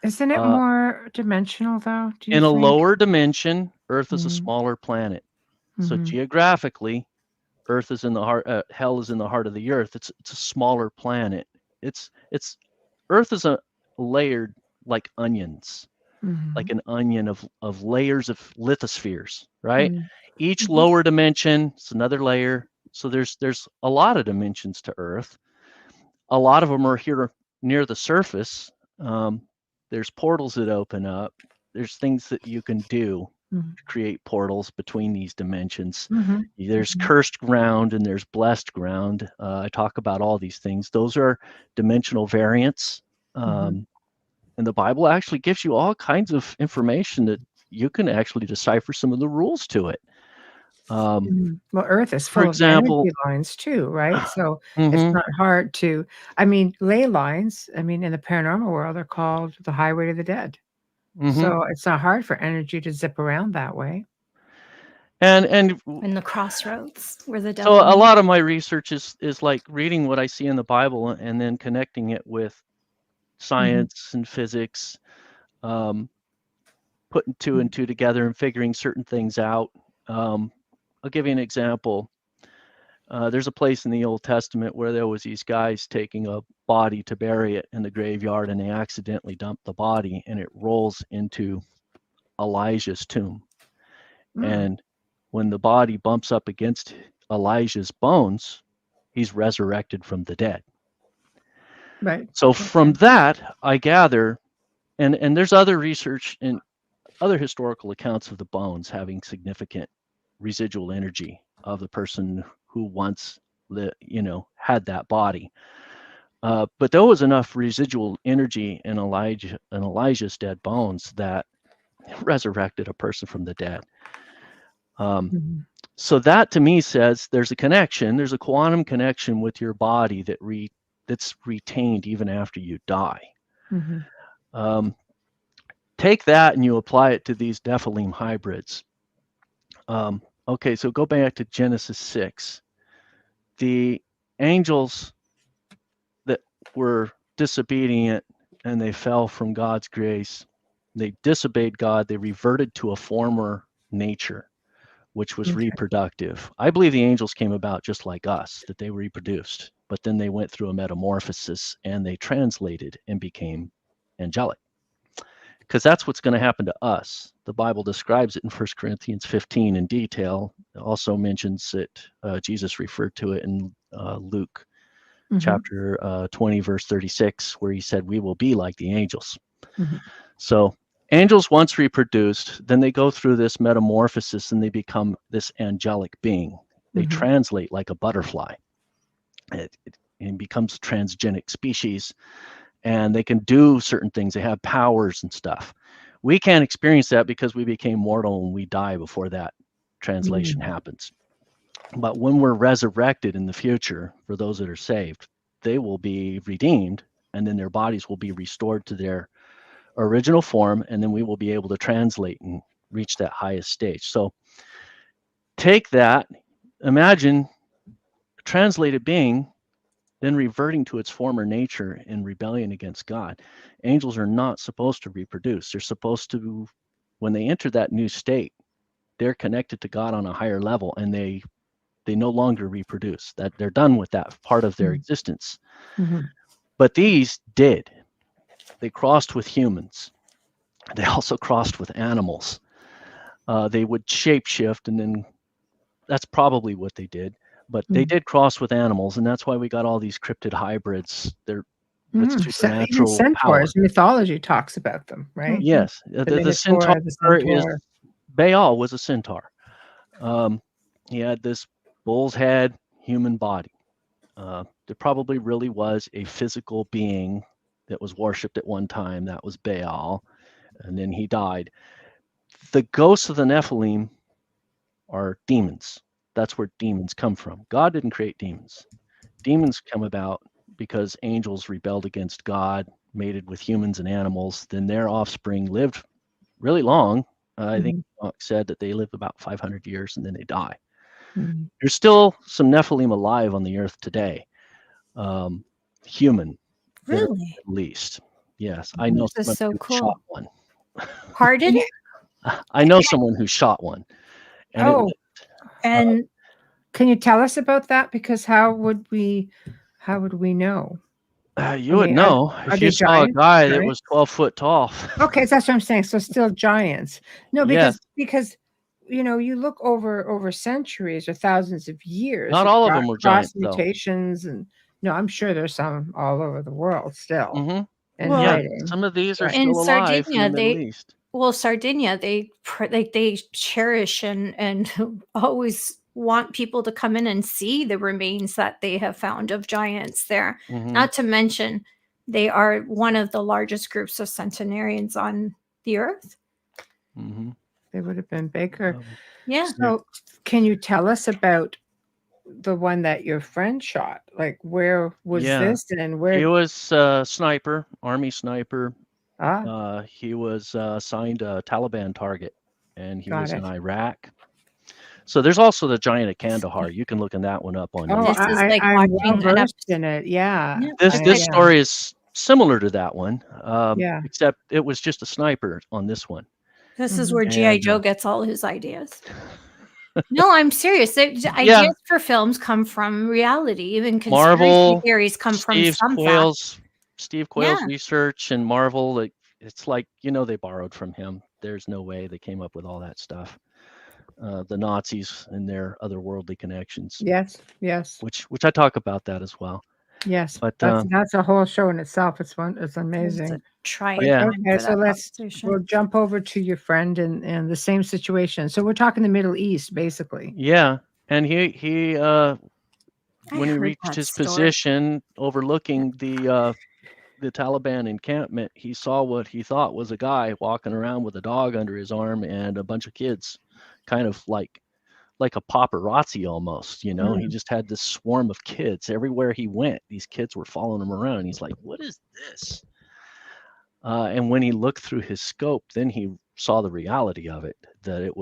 Isn't it more dimensional though? In a lower dimension, Earth is a smaller planet. So geographically, Earth is in the heart. Hell is in the heart of the earth. It's a smaller planet. Earth is a layered like onions, like an onion of layers of lithospheres, right? Each lower dimension is another layer. So there's a lot of dimensions to Earth. A lot of them are here near the surface. There's portals that open up. There's things that you can do to create portals between these dimensions. There's cursed ground and there's blessed ground. I talk about all these things. Those are dimensional variants. And the Bible actually gives you all kinds of information that you can actually decipher some of the rules to it. Well, Earth is full of energy lines too, right? So it's not hard to, ley lines, in the paranormal world, are called the highway to the dead. So it's not hard for energy to zip around that way. And in the crossroads where the devil. So a lot of my research is like reading what I see in the Bible and then connecting it with science and physics, putting two and two together and figuring certain things out. I'll give you an example. There's a place in the Old Testament where there was these guys taking a body to bury it in the graveyard, and they accidentally dumped the body, and it rolls into Elijah's tomb. And when the body bumps up against Elijah's bones, he's resurrected from the dead. Right. So from that, I gather, and there's other research and other historical accounts of the bones having significant residual energy of the person who once had that body. But there was enough residual energy in Elijah's dead bones that resurrected a person from the dead. So that to me says there's a connection, there's a quantum connection with your body that's retained even after you die. Take that and you apply it to these Nephilim hybrids. Okay, so go back to Genesis 6. The angels that were disobedient and they fell from God's grace, they disobeyed God, they reverted to a former nature, which was reproductive. I believe the angels came about just like us, that they reproduced, but then they went through a metamorphosis and they translated and became angelic. Because that's what's going to happen to us. The Bible describes it in 1 Corinthians 15 in detail. It also mentions it, Jesus referred to it in Luke chapter 20, verse 36, where he said, we will be like the angels. So angels once reproduced, then they go through this metamorphosis and they become this angelic being. They translate like a butterfly. It becomes a transgenic species. And they can do certain things. They have powers and stuff. We can't experience that because we became mortal and we die before that translation happens. But when we're resurrected in the future, for those that are saved, they will be redeemed, and then their bodies will be restored to their original form, and then we will be able to translate and reach that highest stage. So take that, imagine a translated being then reverting to its former nature in rebellion against God. Angels are not supposed to reproduce. They're supposed to, when they enter that new state, they're connected to God on a higher level, and they no longer reproduce. That they're done with that part of their existence. But these did. They crossed with humans. They also crossed with animals. They would shapeshift, and then that's probably what they did. But they did cross with animals, and that's why we got all these cryptid hybrids. They're with supernatural even centaurs. power. Mythology talks about them, right? Yes, the centaur is Baal was a centaur. He had this bull's head, human body. There probably really was a physical being that was worshipped at one time. That was Baal, and then he died. The ghosts of the Nephilim are demons. That's where demons come from. God didn't create demons. Demons come about because angels rebelled against God, mated with humans and animals. Then their offspring lived really long. I think Enoch said that they live about 500 years and then they die. There's still some Nephilim alive on the earth today. Human, really, at least. Yes, I know this is so cool. Shot one. Pardon? I know someone who shot one. And and can you tell us about that? Because how would we know? You would know if you saw a guy that was 12 foot tall. Okay, that's what I'm saying. So still giants. No, because you look over centuries or thousands of years. Not all of them were giants, mutations, and I'm sure there's some all over the world still. And some of these are still alive in the Middle East. Well, Sardinia, they cherish and always want people to come in and see the remains that they have found of giants there. Not to mention, they are one of the largest groups of centenarians on the earth. They would have been bigger. So can you tell us about the one that your friend shot? Like, where was this, and where? He was a sniper, Army sniper. He was assigned a Taliban target, and he was in Iraq. So there's also the giant at Kandahar. You can look in that one up on YouTube. I'm well versed in it. Yeah. This story is similar to that one, Yeah. except it was just a sniper on this one. This is where G.I. And, Joe gets all his ideas. No, I'm serious. Ideas Yeah. for films come from reality. Even conspiracy Marvel, theories come from Steve some Quayle's Yeah. research, and Marvel, it's like, they borrowed from him. There's no way they came up with all that stuff. The Nazis and their otherworldly connections. Yes. Which I talk about that as well. Yes, But that's a whole show in itself. It's amazing. Yeah. Okay, so we'll jump over to your friend and the same situation. So we're talking the Middle East, basically. Yeah, and he when he reached his position overlooking the Taliban encampment, he saw what he thought was a guy walking around with a dog under his arm and a bunch of kids, kind of like a paparazzi almost. He just had this swarm of kids everywhere he went. These kids were following him around. He's like, what is this? And when he looked through his scope, then he saw the reality of it, that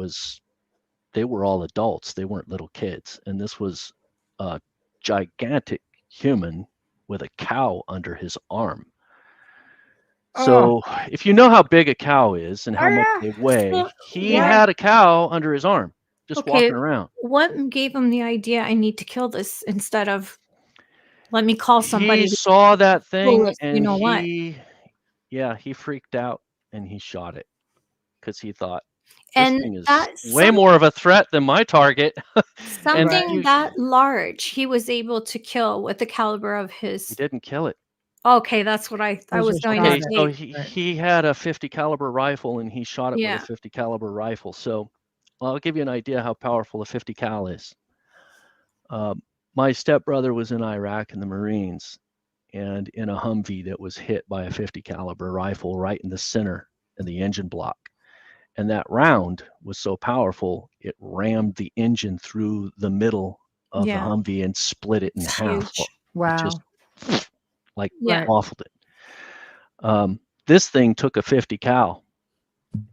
they were all adults. They weren't little kids. And this was a gigantic human with a cow under his arm. So if you know how big a cow is and how much they weigh, he had a cow under his arm, just walking around. What gave him the idea, I need to kill this, instead of let me call somebody? He saw that thing and he freaked out and he shot it because he thought, this thing is way more of a threat than my target. Something that large he was able to kill with the caliber of his. He didn't kill it. Okay, that's what I was going to say. So he had a 50 caliber rifle and he shot it with a 50 caliber rifle. So I'll give you an idea how powerful a 50 cal is. My stepbrother was in Iraq in the Marines, and in a Humvee that was hit by a 50 caliber rifle right in the center of the engine block. And that round was so powerful, it rammed the engine through the middle of the Humvee and split it in half. Wow. It just waffled it. This thing took a 50 cal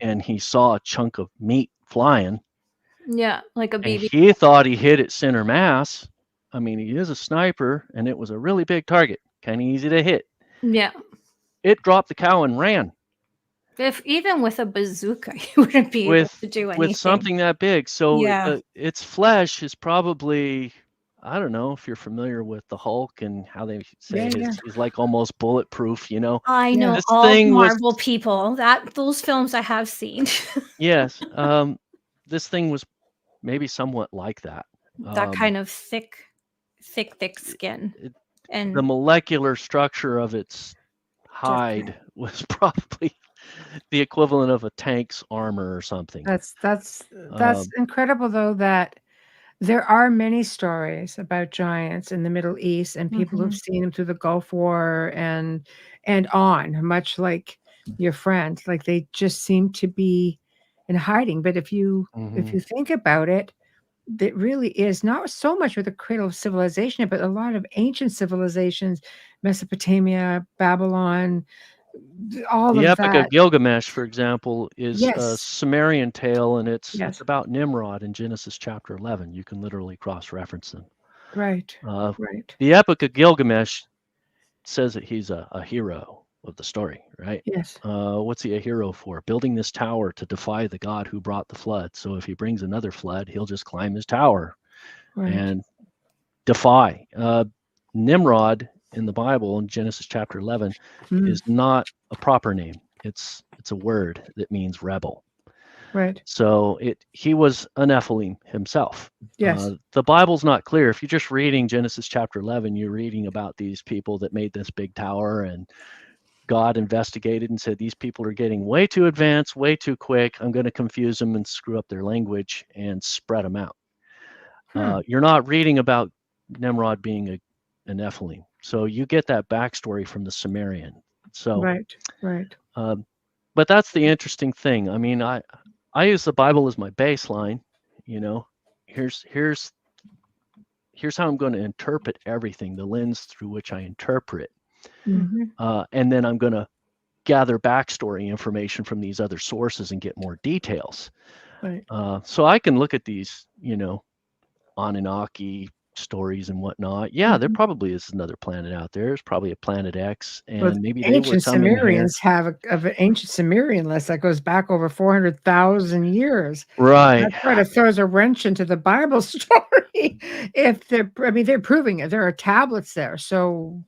and he saw a chunk of meat flying. Yeah, like a baby. And he thought he hit it center mass. I mean, he is a sniper and it was a really big target, kind of easy to hit. Yeah. It dropped the cow and ran. If even with a bazooka, you wouldn't be able to do anything. With something that big. So its flesh is probably, I don't know if you're familiar with the Hulk and how they say he's like almost bulletproof, I know this all thing Marvel people. Those films I have seen. Yes. This thing was maybe somewhat like that. That kind of thick skin. And the molecular structure of its hide was probably the equivalent of a tank's armor or something. That's incredible, though, that there are many stories about giants in the Middle East and people who've seen them through the Gulf War and on, much like your friend. Like, they just seem to be in hiding. But if you think about it, it really is not so much with the cradle of civilization, but a lot of ancient civilizations, Mesopotamia, Babylon, all the of Epic that. of Gilgamesh, for example, is a Sumerian tale, and it's about Nimrod in Genesis chapter 11. You can literally cross-reference them. Right. The Epic of Gilgamesh says that he's a hero of the story, right? Yes. What's he a hero for? Building this tower to defy the God who brought the flood. So if he brings another flood, he'll just climb his tower and defy. Nimrod in the Bible in Genesis chapter 11 is not a proper name. It's a word that means rebel. Right. So he was a Nephilim himself. Yes. The Bible's not clear. If you're just reading Genesis chapter 11, you're reading about these people that made this big tower, and God investigated and said, these people are getting way too advanced, way too quick. I'm going to confuse them and screw up their language and spread them out. You're not reading about Nimrod being a Nephilim. So you get that backstory from the Sumerian. So right. But that's the interesting thing. I mean, I use the Bible as my baseline. Here's how I'm going to interpret everything, the lens through which I interpret. And then I'm going to gather backstory information from these other sources and get more details. Right. So I can look at these, Anunnaki stories and whatnot. Yeah, there probably is another planet out there. There's probably a planet X, and Well, maybe they were ancient coming here. Sumerians have an ancient Sumerian list that goes back over 400,000 years. Right. That sort of throws a wrench into the Bible story. If they're proving it. There are tablets there. So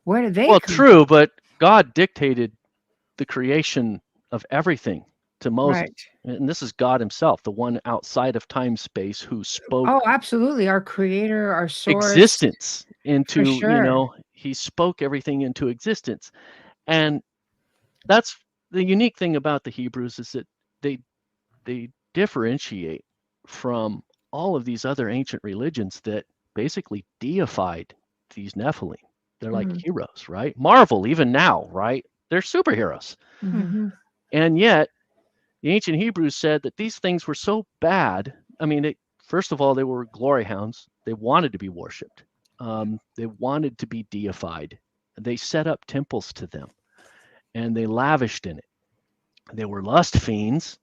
where do they Well, come true, but God dictated the creation of everything to Moses. Right. And this is God himself, the one outside of time space who spoke Oh, absolutely. Our creator, our source. existence into, sure. he spoke everything into existence. And that's the unique thing about the Hebrews, is that they differentiate from all of these other ancient religions that basically deified these Nephilim. They're like heroes, right? Marvel, even now, right? They're superheroes. And yet, the ancient Hebrews said that these things were so bad. I mean, first of all, they were glory hounds. They wanted to be worshipped. They wanted to be deified. They set up temples to them, and they lavished in it. They were lust fiends.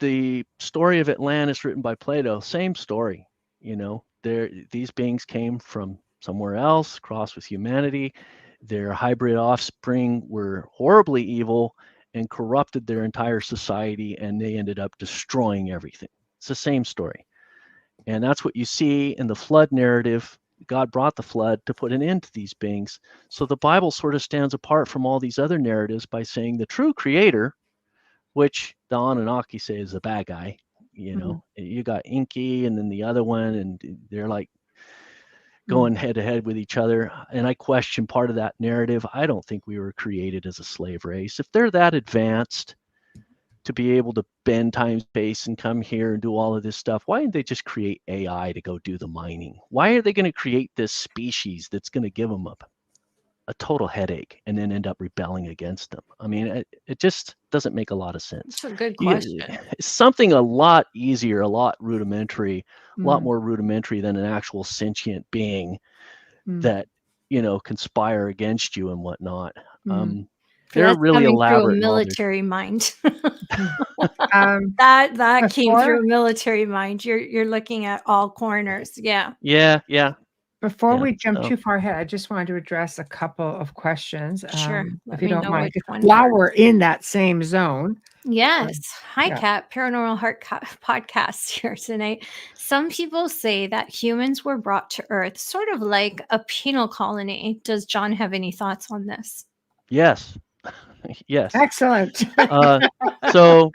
The story of Atlantis, written by Plato, same story. These beings came from somewhere else, crossed with humanity. Their hybrid offspring were horribly evil and corrupted their entire society, and they ended up destroying everything. It's the same story. And that's what you see in the flood narrative. God brought the flood to put an end to these beings. So the Bible sort of stands apart from all these other narratives by saying the true creator, which the Anunnaki say is a bad guy. You got Inky and then the other one, and they're like going head to head with each other. And I question part of that narrative. I don't think we were created as a slave race. If they're that advanced to be able to bend time, space, and come here and do all of this stuff, why didn't they just create AI to go do the mining? Why are they going to create this species that's going to give them a total headache and then end up rebelling against them? I mean, it just doesn't make a lot of sense. That's a good question. It's something a lot easier, a lot rudimentary, a lot more rudimentary than an actual sentient being that, conspire against you and whatnot. They're really elaborate. Through a military mind. Um, that came before- through a military mind. You're looking at all corners. Yeah. Yeah. Before Yeah, we jump so- too far ahead, I just wanted to address a couple of questions. Sure. Let If you me don't know mind. which one While first. we're in that same zone. Yes. Hi, yeah. Kat. Paranormal Heart podcast here tonight. Some people say that humans were brought to Earth sort of like a penal colony. Does John have any thoughts on this? Yes. Yes. Excellent. So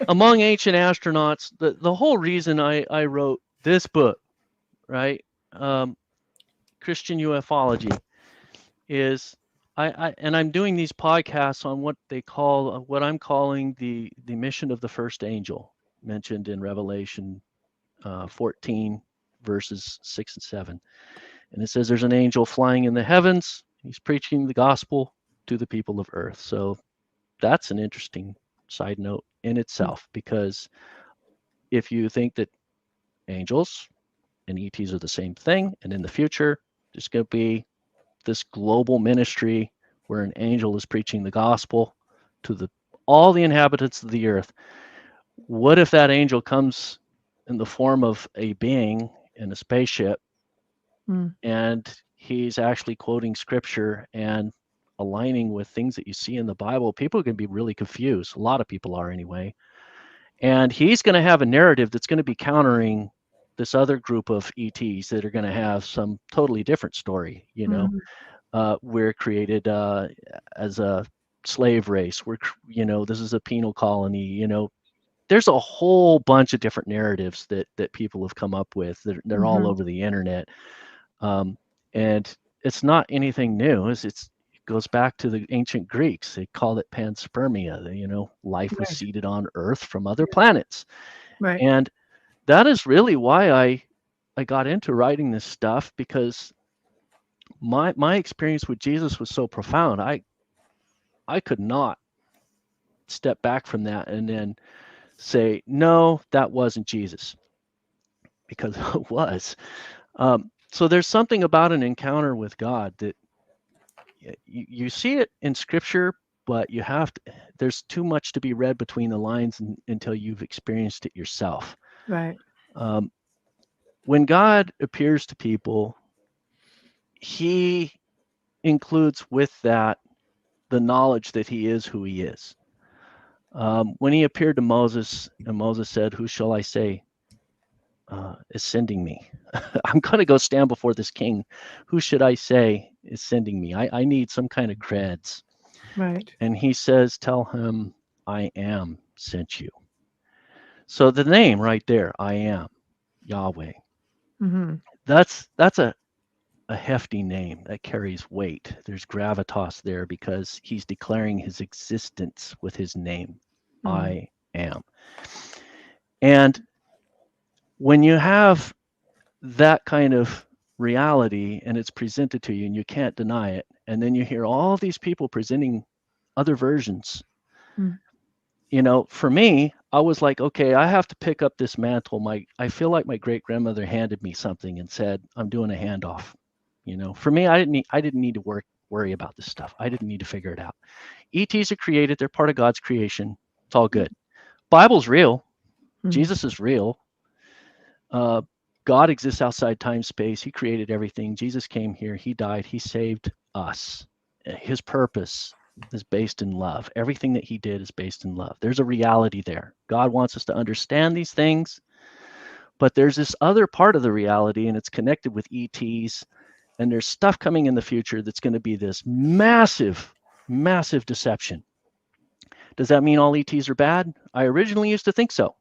among ancient astronauts, the whole reason I wrote this book, right, Christian Ufology, is I'm doing these podcasts on what I'm calling the mission of the first angel, mentioned in Revelation 14 verses 6 and 7. And it says there's an angel flying in the heavens. He's preaching the gospel to the people of earth. So that's an interesting side note in itself, because if you think that angels and ETs are the same thing, and in the future there's going to be this global ministry where an angel is preaching the gospel to all the inhabitants of the earth, what if that angel comes in the form of a being in a spaceship and he's actually quoting scripture and aligning with things that you see in the Bible? People are going to be really confused. A lot of people are anyway. And he's going to have a narrative that's going to be countering this other group of ETs that are going to have some totally different story. We're created as a slave race. This is a penal colony. There's a whole bunch of different narratives that people have come up with. They're all over the internet. And it's not anything new. It goes back to the ancient Greeks. They called it panspermia. Life was seeded on Earth from other planets. Right. And that is really why I got into writing this stuff, because my experience with Jesus was so profound. I could not step back from that and then say, no, that wasn't Jesus, because it was. So there's something about an encounter with God that you see it in scripture, but there's too much to be read between the lines until you've experienced it yourself. Right. when God appears to people, he includes with that the knowledge that he is who he is. When he appeared to Moses, and Moses said, "Who shall I say is sending me? I'm going to go stand before this king. Who should I say is sending me? I need some kind of creds." Right. And he says, "Tell him I am sent you." So the name right there, I am, Yahweh. Mm-hmm. That's a hefty name that carries weight. There's gravitas there because he's declaring his existence with his name. I am. And when you have that kind of reality and it's presented to you and you can't deny it, and then you hear all these people presenting other versions, you know, for me, I was like, okay, I have to pick up this mantle. I feel like my great grandmother handed me something and said, "I'm doing a handoff." You know, for me, I didn't need to worry about this stuff. I didn't need to figure it out. ETs are created; they're part of God's creation. It's all good. Bible's real. Jesus is real. God exists outside time, space. He created everything. Jesus came here. He died. He saved us. His purpose is based in love. Everything that he did is based in love. There's a reality there. God wants us to understand these things, but there's this other part of the reality, and it's connected with ETs. And there's stuff coming in the future that's going to be this massive, massive deception. Does that mean all ETs are bad? I originally used to think so,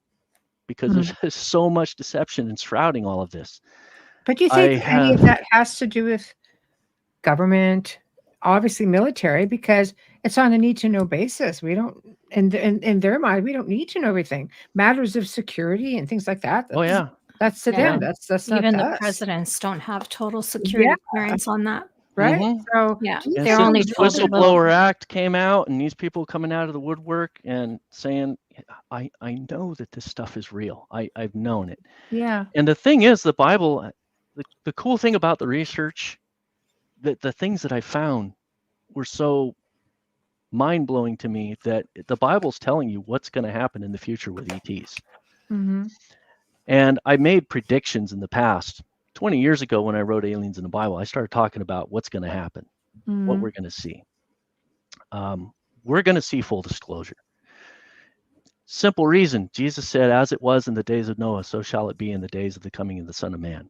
because there's so much deception and shrouding all of this. But do you think any of that has to do with government, obviously military, because it's on a need-to-know basis? We don't, in their mind, we don't need to know everything. Matters of security and things like that. That's to them. That's not even to the us. presidents don't have total security clearance on that. Right. So they're only Whistleblower Act came out, and these people coming out of the woodwork and saying, I know that this stuff is real. I've known it. Yeah. And the thing is, the Bible, the cool thing about the research, that the things that I found were so mind-blowing to me, that the Bible's telling you what's going to happen in the future with ETs. And I made predictions in the past. 20 years ago, when I wrote Aliens in the Bible, I started talking about what's going to happen, what we're going to see. We're going to see full disclosure. Simple reason. Jesus said, "As it was in the days of Noah, so shall it be in the days of the coming of the Son of Man."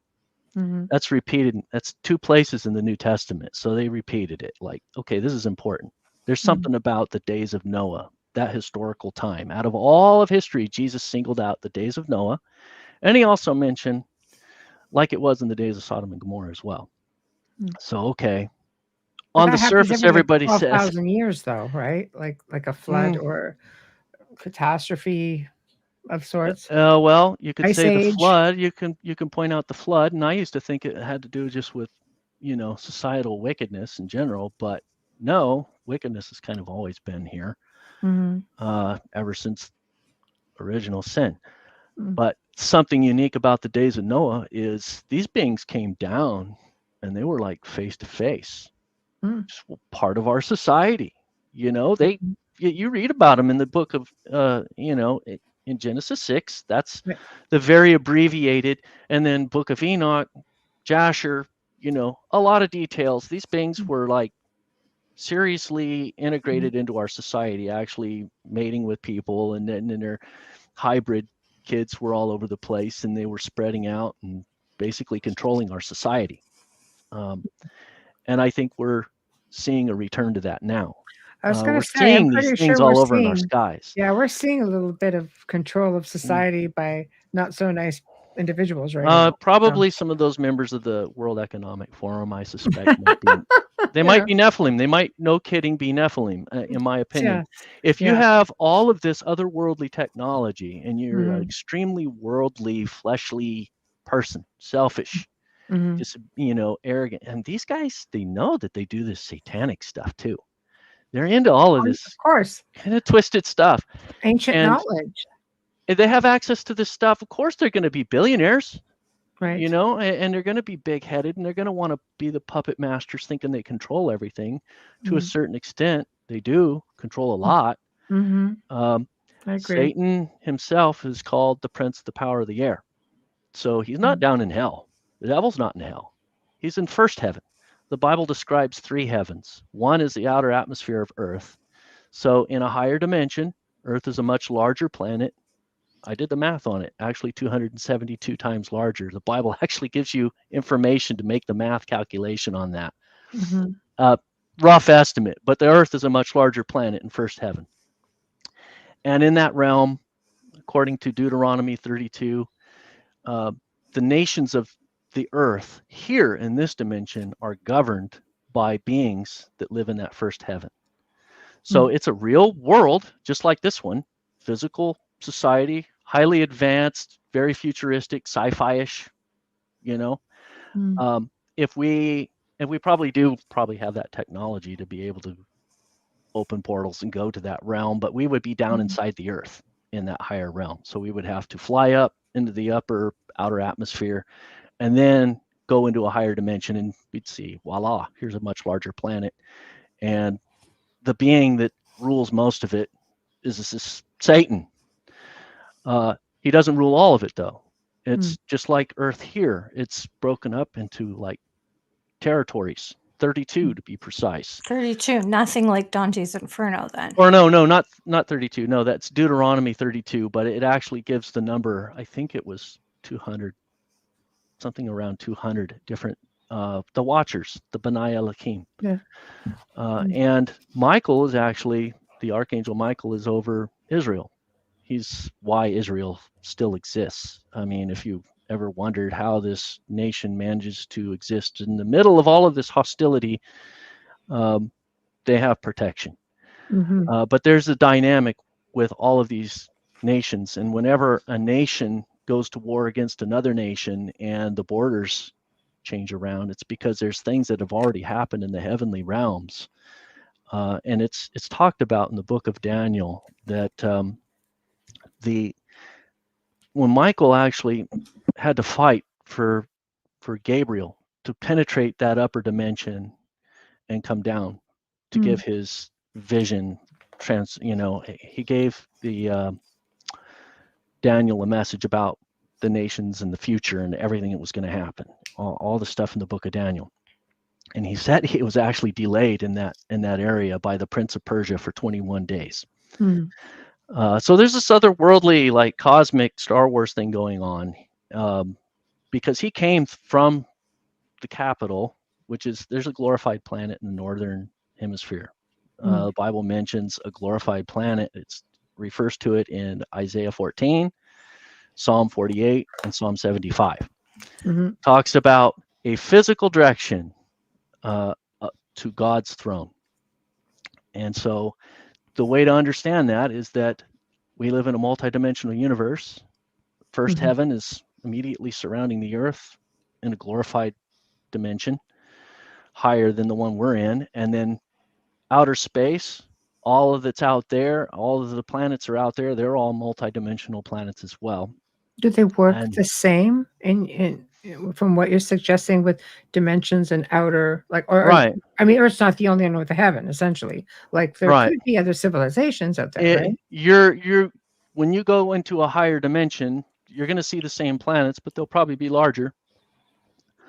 That's repeated. That's 2 places in the New Testament. So they repeated it like, okay, this is important. There's something about the days of Noah, that historical time. Out of all of history, Jesus singled out the days of Noah. And he also mentioned, like it was in the days of Sodom and Gomorrah as well. So, okay. On the surface, everybody says 12,000 years, though, right? Like a flood or catastrophe of sorts. Well, you could Ice say age. the flood. You can point out the flood, and I used to think it had to do just with, you know, societal wickedness in general, but no, wickedness has kind of always been here, ever since original sin. But something unique about the days of Noah is these beings came down, and they were like face to face, just part of our society. You know, you read about them in the book of, you know, in Genesis 6. That's the very abbreviated, and then Book of Enoch, Jasher. You know, a lot of details. These beings were like seriously integrated into our society, actually mating with people, and then their hybrid kids were all over the place, and they were spreading out and basically controlling our society. And I think we're seeing a return to that now. I was going to say, seeing I'm pretty these sure things all over in our skies. Yeah, we're seeing a little bit of control of society by not so nice individuals right now. Probably some of those members of the World Economic Forum, I suspect, might be Nephilim. They might, no kidding, be Nephilim, in my opinion. If you have all of this otherworldly technology and you're an extremely worldly, fleshly person, selfish, just, you know, arrogant, and these guys, they know that they do this satanic stuff too. They're into all of this, of course, kind of twisted stuff. Ancient knowledge. If they have access to this stuff, of course they're going to be billionaires, right? You know, and they're going to be big-headed, and they're going to want to be the puppet masters, thinking they control everything. To a certain extent, they do control a lot. I agree. Satan himself is called the prince of the power of the air. So he's not down in hell. The devil's not in hell. He's in first heaven. The Bible describes 3 heavens. One is the outer atmosphere of Earth. So in a higher dimension, Earth is a much larger planet. I did the math on it, actually 272 times larger. The Bible actually gives you information to make the math calculation on that. Rough estimate, but the Earth is a much larger planet in first heaven. And in that realm, according to Deuteronomy 32, the nations of the earth here in this dimension are governed by beings that live in that first heaven. So it's a real world, just like this one, physical society, highly advanced, very futuristic, sci-fi-ish, you know. If we probably have that technology to be able to open portals and go to that realm, but we would be down inside the earth in that higher realm. So we would have to fly up into the outer atmosphere and then go into a higher dimension, and we'd see, voila, here's a much larger planet. And the being that rules most of it is this Satan. He doesn't rule all of it, though. It's just like Earth here. It's broken up into like territories, 32 to be precise. 32, nothing like Dante's Inferno then. Or no, not 32. No, that's Deuteronomy 32, but it actually gives the number, I think it was 200, something around 200 different, the Watchers, the B'nai Elohim. Yeah. And Michael is actually, the Archangel Michael is over Israel. He's why Israel still exists. I mean, if you ever wondered how this nation manages to exist in the middle of all of this hostility, they have protection. But there's a dynamic with all of these nations, and whenever a nation goes to war against another nation and the borders change around, it's because there's things that have already happened in the heavenly realms. And it's talked about in the book of Daniel that when Michael actually had to fight for Gabriel to penetrate that upper dimension and come down to give his vision, he gave the Daniel a message about the nations and the future and everything that was going to happen, all the stuff in the book of Daniel. And he said he was actually delayed in that area by the Prince of Persia for 21 days. So there's this otherworldly, like cosmic Star Wars thing going on, because he came from the capital, which is, there's a glorified planet in the northern hemisphere. The Bible mentions a glorified planet. It refers to it in Isaiah 14, Psalm 48, and Psalm 75. Talks about a physical direction to God's throne. And so the way to understand that is that we live in a multidimensional universe. First heaven is immediately surrounding the earth in a glorified dimension, higher than the one we're in. And then outer space, all of that's out there, all of the planets are out there. They're all multidimensional planets as well. Do they work the same in from what you're suggesting with dimensions and outer, like, right? I mean, Earth's not the only one with a heaven, essentially. Like there could be other civilizations out there, right? You're when you go into a higher dimension, you're going to see the same planets, but they'll probably be larger.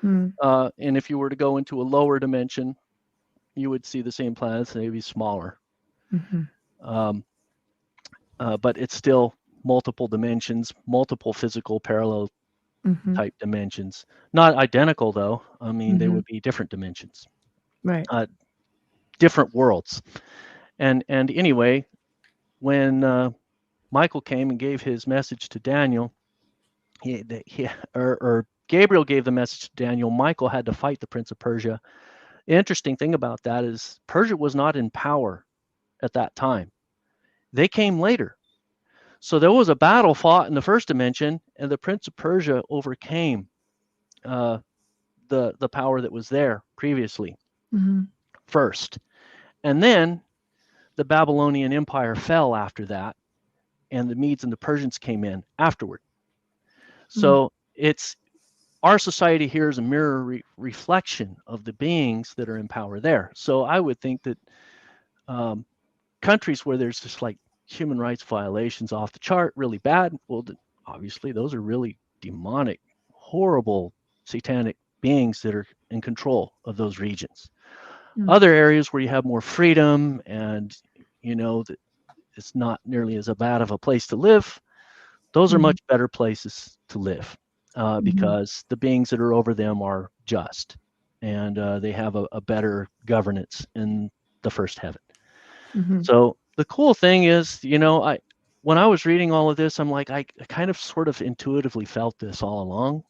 And if you were to go into a lower dimension, you would see the same planets, they'd be smaller. But it's still multiple dimensions, multiple physical parallel type dimensions. Not identical, though. I mean, they would be different dimensions, right? Different worlds. And anyway, when Michael came and gave his message to Daniel, or Gabriel gave the message to Daniel, Michael had to fight the Prince of Persia. The interesting thing about that is Persia was not in power at that time. They came later. So there was a battle fought in the first dimension, and the Prince of Persia overcame the power that was there previously first. And then the Babylonian Empire fell after that, and the Medes and the Persians came in afterward. So it's, our society here is a mirror reflection of the beings that are in power there. So I would think that countries where there's just like human rights violations off the chart, really bad, well, obviously those are really demonic horrible satanic beings that are in control of those regions. Mm. Other areas where you have more freedom and, you know, that it's not nearly as bad of a place to live, those are much better places to live because the beings that are over them are just, and they have a better governance in the first heaven. So the cool thing is, you know, when I was reading all of this, I'm like, I kind of sort of intuitively felt this all along.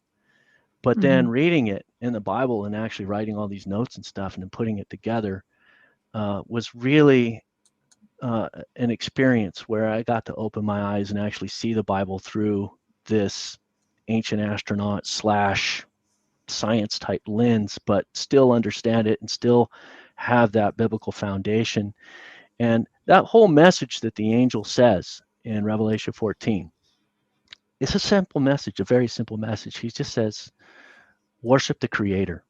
But then reading it in the Bible and actually writing all these notes and stuff and then putting it together was really an experience where I got to open my eyes and actually see the Bible through this ancient astronaut / science type lens, but still understand it and still have that biblical foundation. And that whole message that the angel says in Revelation 14, it's a simple message, a very simple message. He just says, worship the Creator.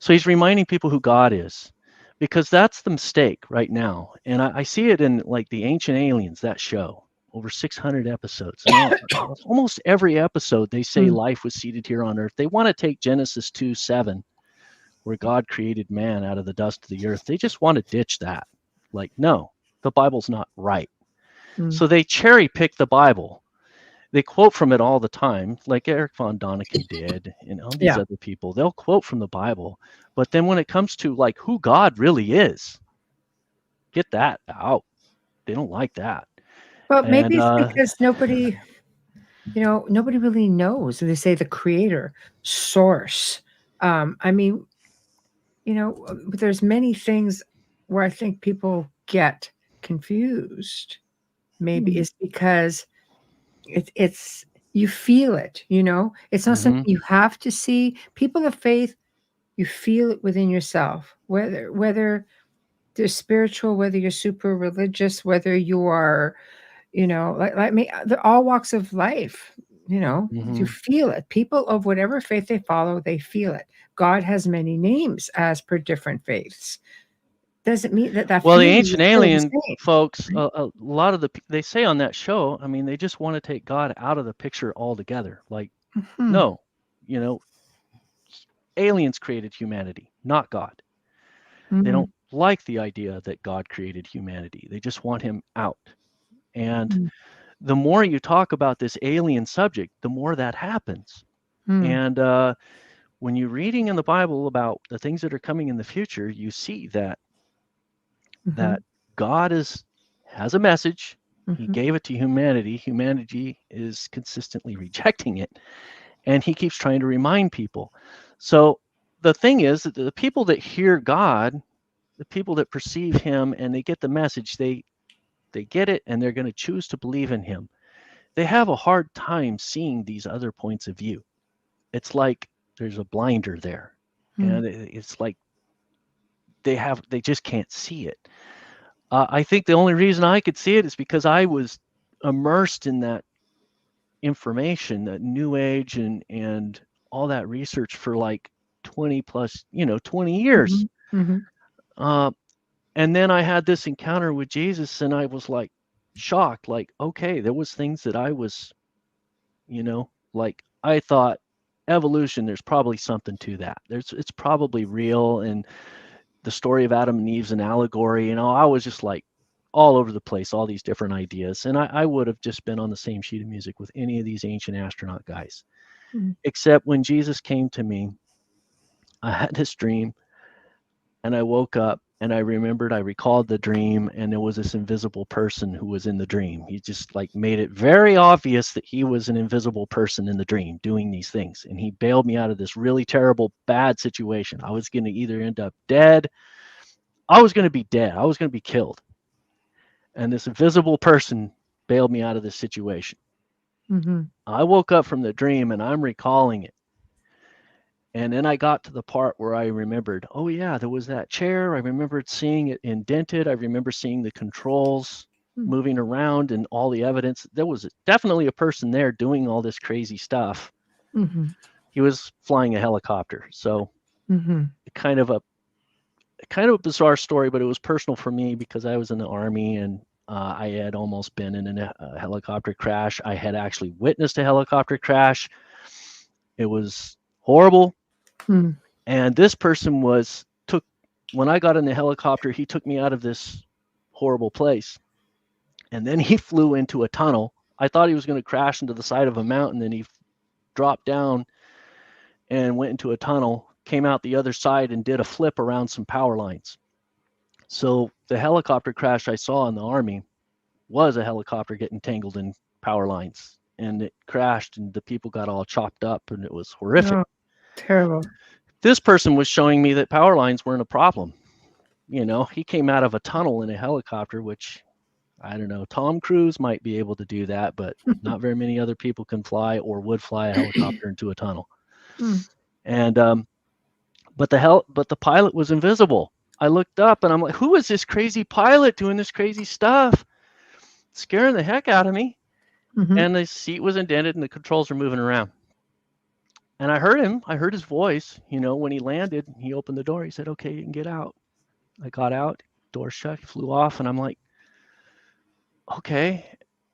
So he's reminding people who God is, because that's the mistake right now. And I see it in like the Ancient Aliens, that show, over 600 episodes. And almost every episode, they say life was seated here on earth. They want to take Genesis 2:7, where God created man out of the dust of the earth. They just want to ditch that. Like, no, the Bible's not right. So they cherry pick the Bible. They quote from it all the time, like Eric von Däniken did, and all these other people. They'll quote from the Bible, but then when it comes to like who God really is, get that out. They don't like that. Well, maybe it's because nobody really knows. They say the Creator, source. I mean, you know, there's many things where I think people get confused. Maybe it's because it's you feel it, you know, it's not something you have to see. People of faith, you feel it within yourself, whether they're spiritual, whether you're super religious, whether you are, you know, like me, all walks of life, you know, you feel it. People of whatever faith they follow, they feel it. God has many names as per different faiths. Doesn't mean that well, the Ancient Alien folks, a lot of they say on that show, I mean, they just want to take God out of the picture altogether. Like, no, you know, aliens created humanity, not God. They don't like the idea that God created humanity. They just want him out. And the more you talk about this alien subject, the more that happens. And when you're reading in the Bible about the things that are coming in the future, you see that that God has a message. He gave it to humanity. Humanity is consistently rejecting it, and he keeps trying to remind people. So the thing is that the people that hear God, the people that perceive him and they get the message, they get it, and they're going to choose to believe in him. They have a hard time seeing these other points of view. It's like there's a blinder there, and it's like they just can't see it. I think the only reason I could see it is because I was immersed in that information, that New Age and all that research for like 20 years. And then I had this encounter with Jesus, and I was like shocked, like, okay, there was things that I was, you know, like I thought evolution, there's probably something to that. It's probably real. And the story of Adam and Eve's an allegory. You know, I was just like all over the place, all these different ideas. And I would have just been on the same sheet of music with any of these ancient astronaut guys. Except when Jesus came to me, I had this dream, and I woke up and I recalled the dream, and there was this invisible person who was in the dream. He just like made it very obvious that he was an invisible person in the dream doing these things. And he bailed me out of this really terrible, bad situation. I was going to either end up dead. I was going to be dead. I was going to be killed. And this invisible person bailed me out of this situation. I woke up from the dream and I'm recalling it. And then I got to the part where I remembered, oh yeah, there was that chair. I remembered seeing it indented. I remember seeing the controls moving around and all the evidence. There was definitely a person there doing all this crazy stuff. He was flying a helicopter. So kind of a bizarre story, but it was personal for me because I was in the Army, and I had almost been in a helicopter crash. I had actually witnessed a helicopter crash. It was horrible. Hmm. And this person when I got in the helicopter, he took me out of this horrible place. And then he flew into a tunnel. I thought he was going to crash into the side of a mountain. Then he dropped down and went into a tunnel, came out the other side and did a flip around some power lines. So the helicopter crash I saw in the Army was a helicopter getting tangled in power lines, and it crashed and the people got all chopped up and it was horrific. Oh, terrible. This person was showing me that power lines weren't a problem. You know, he came out of a tunnel in a helicopter, which I don't know, Tom Cruise might be able to do that, but not very many other people can fly or would fly a helicopter into a tunnel. And but the pilot was invisible. I looked up and I'm like, who is this crazy pilot doing this crazy stuff? Scaring the heck out of me. And the seat was indented and the controls were moving around. And I heard him. I heard his voice. You know, when he landed, he opened the door. He said, okay, you can get out. I got out, door shut, flew off, and I'm like, okay.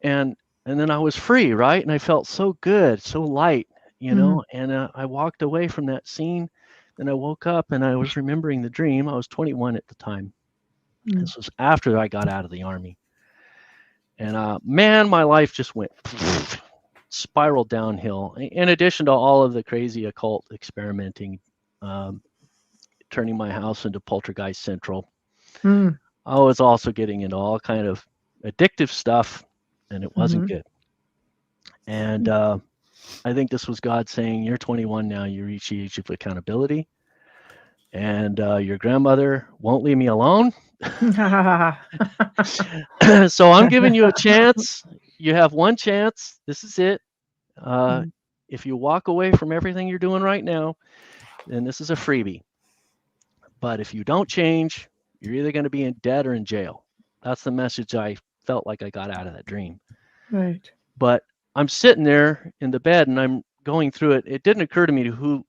And then I was free, right? And I felt so good, so light, you know. And I walked away from that scene. Then I woke up and I was remembering the dream. I was 21 at the time. This was after I got out of the Army. And man, my life just went spiraled downhill. In addition to all of the crazy occult experimenting, turning my house into Poltergeist Central, I was also getting into all kind of addictive stuff, and it wasn't good. And I think this was God saying, you're 21 now, you reach the age of accountability, and your grandmother won't leave me alone. So I'm giving you a chance. You have one chance. This is it. If you walk away from everything you're doing right now, then this is a freebie. But if you don't change, you're either going to be in debt or in jail. That's the message I felt like I got out of that dream. Right. But I'm sitting there in the bed and I'm going through it. It didn't occur to me who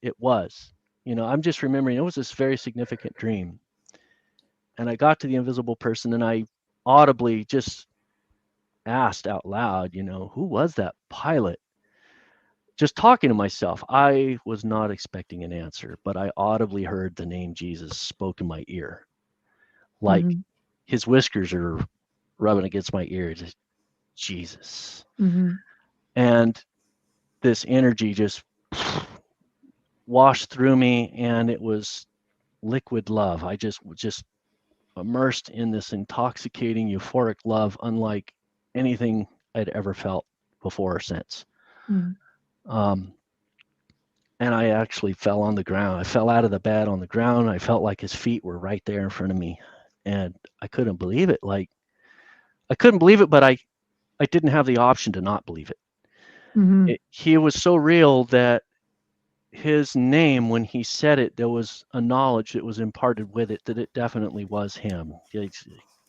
it was. You know, I'm just remembering it was this very significant dream. And I got to the invisible person and I audibly just asked out loud, you know, who was that pilot? Just talking to myself. I was not expecting an answer, but I audibly heard the name Jesus spoke in my ear. Like his whiskers are rubbing against my ear. Just Jesus. And this energy just washed through me, and it was liquid love. I just immersed in this intoxicating, euphoric love, unlike anything I'd ever felt before or since. And I actually fell on the ground. I fell out of the bed on the ground. I felt like his feet were right there in front of me, and I couldn't believe it. Like, I couldn't believe it, but I didn't have the option to not believe it. He was so real that his name, when he said it, there was a knowledge that was imparted with it that it definitely was him. It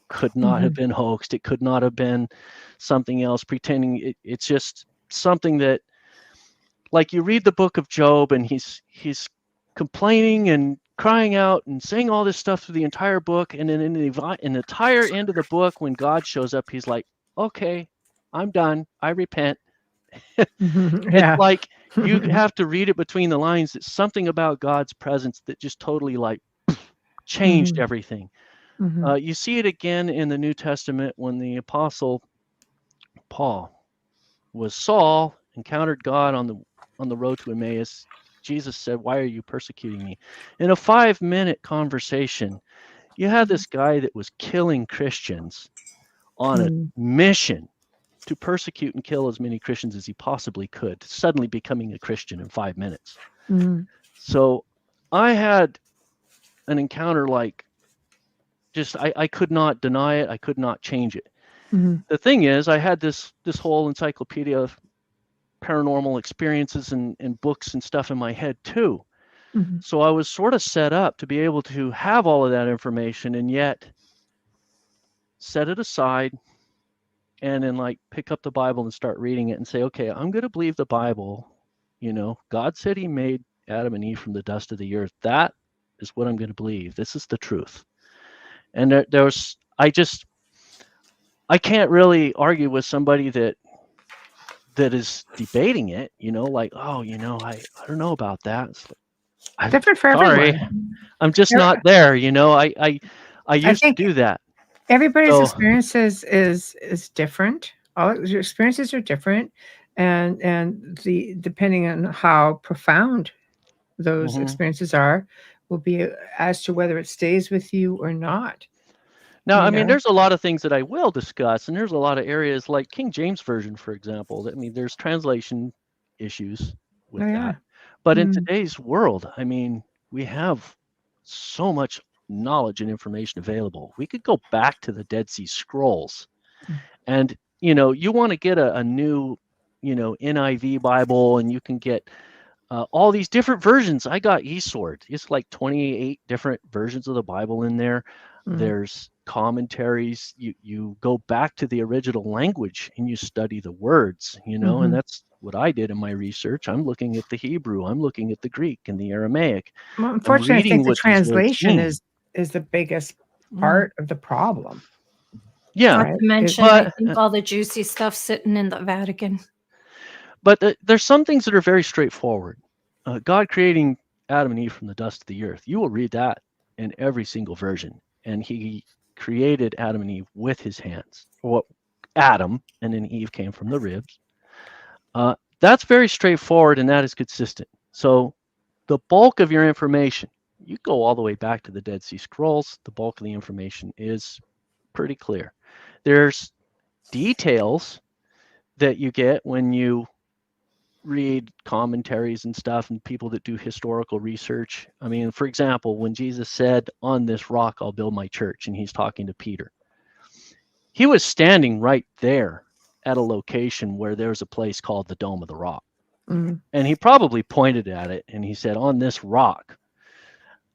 could not have been hoaxed. It could not have been something else pretending. It's just something that, like, you read the book of Job and he's complaining and crying out and saying all this stuff through the entire book, and then in the entire end of the book, when God shows up, he's like, okay, I'm done, I repent. It's like you have to read it between the lines. It's something about God's presence that just totally like changed everything. You see it again in the New Testament when the apostle Paul was Saul, encountered God on the road to Emmaus. Jesus said, why are you persecuting me? In a 5-minute conversation, you had this guy that was killing Christians on a mission to persecute and kill as many Christians as he possibly could, suddenly becoming a Christian in 5 minutes. So I had an encounter like, just I could not deny it. I could not change it. The thing is, I had this whole encyclopedia of paranormal experiences and books and stuff in my head too. So I was sort of set up to be able to have all of that information and yet set it aside and then like pick up the Bible and start reading it and say, okay, I'm going to believe the Bible. You know, God said he made Adam and Eve from the dust of the earth. That is what I'm going to believe. This is the truth. And I can't really argue with somebody that that is debating it, like, oh, I don't know about that. It's like, Different for sorry, everyone. I'm just not there. I used to do that. Everybody's So, experiences is different. All your experiences are different, and depending on how profound those experiences are, will be as to whether it stays with you or not. now, I mean, there's a lot of things that I will discuss, and there's a lot of areas like King James Version, for example. I mean, there's translation issues with that. But in today's world, I mean, we have so much knowledge and information available. We could go back to the Dead Sea Scrolls, and you want to get a new, NIV Bible, and you can get all these different versions. I got eSword. It's like 28 different versions of the Bible in there. There's commentaries. You go back to the original language and you study the words, and that's what I did in my research. I'm looking at the Hebrew, I'm looking at the Greek and the Aramaic. Well, unfortunately, I think the translation is the biggest part of the problem. Yeah. Not to mention, I think all the juicy stuff sitting in the Vatican. But there's some things that are very straightforward. God creating Adam and Eve from the dust of the earth. You will read that in every single version. And he created Adam and Eve with his hands. Well, Adam and then Eve came from the ribs. That's very straightforward, and that is consistent. So the bulk of your information, you go all the way back to the Dead Sea Scrolls, the bulk of the information is pretty clear. There's details that you get when you read commentaries and stuff, and people that do historical research. I mean, for example, when Jesus said, "On this rock I'll build my church," and he's talking to Peter, he was standing right there at a location where there's a place called the Dome of the Rock. And he probably pointed at it and he said, "On this rock."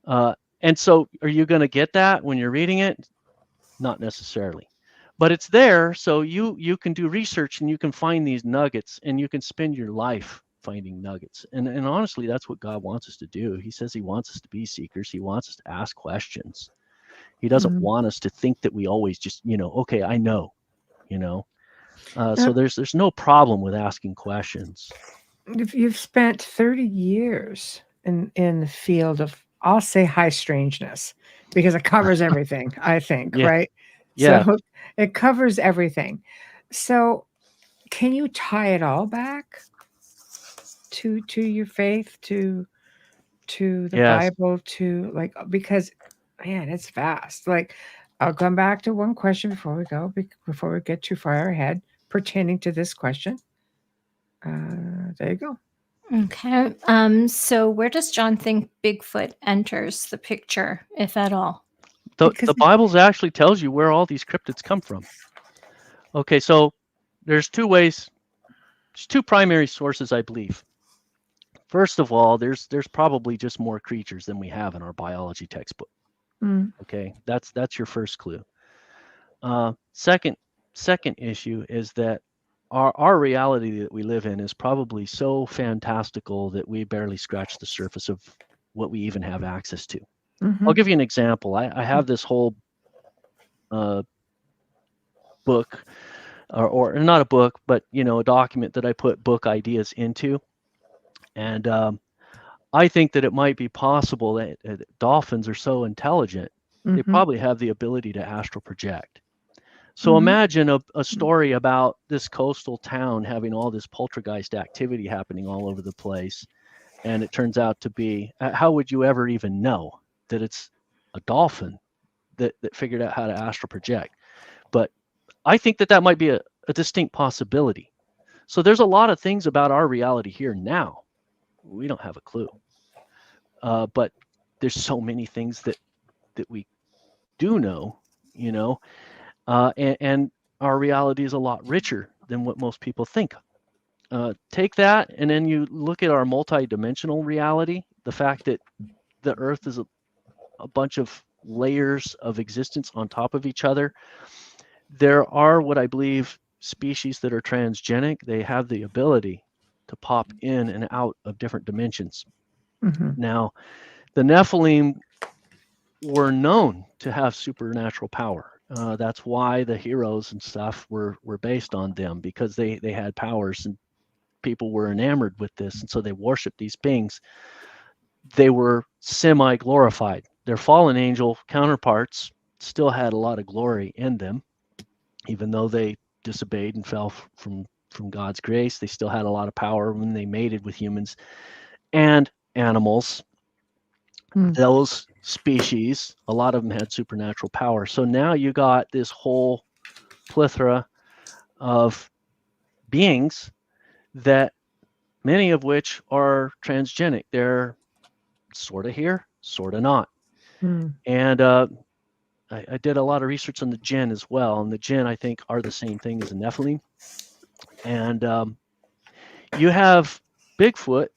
And so are you going to get that when you're reading it? Not necessarily. But it's there, so you can do research and you can find these nuggets, and you can spend your life finding nuggets. And honestly, that's what God wants us to do. He says he wants us to be seekers. He wants us to ask questions. He doesn't want us to think that we always just, okay, I know, So there's no problem with asking questions. You've spent 30 years in the field of, I'll say, high strangeness, because it covers everything, I think, right? Yeah. So it covers everything. So can you tie it all back to your faith, to the Bible, to because man, it's vast. Like, I'll come back to one question before we get too far ahead pertaining to this question. There you go. Okay. So where does John think Bigfoot enters the picture, if at all? The Bible actually tells you where all these cryptids come from. Okay, so there's two ways. There's two primary sources, I believe. First of all, there's probably just more creatures than we have in our biology textbook. Okay, that's your first clue. Second issue is that our reality that we live in is probably so fantastical that we barely scratch the surface of what we even have access to. I'll give you an example. I have this whole book, or not a book, but a document that I put book ideas into, and I think that it might be possible that dolphins are so intelligent, they probably have the ability to astral project. So imagine a story about this coastal town having all this poltergeist activity happening all over the place, and it turns out to be, how would you ever even know that it's a dolphin that figured out how to astral project? But I think that might be a distinct possibility. So there's a lot of things about our reality here now we don't have a clue. But there's so many things that we do know, and our reality is a lot richer than what most people think. Take that, and then you look at our multi-dimensional reality, the fact that the Earth is a bunch of layers of existence on top of each other. There are what I believe species that are transgenic. They have the ability to pop in and out of different dimensions. Now, the Nephilim were known to have supernatural power. That's why the heroes and stuff were based on them, because they had powers, and people were enamored with this, and so they worshiped these beings. They were semi-glorified. Their fallen angel counterparts still had a lot of glory in them, even though they disobeyed and fell from God's grace. They still had a lot of power when they mated with humans and animals. Those species, a lot of them had supernatural power. So now you got this whole plethora of beings that many of which are transgenic. They're sort of here, sort of not. And I did a lot of research on the jinn as well. And the jinn, I think, are the same thing as the Nephilim. And you have Bigfoot,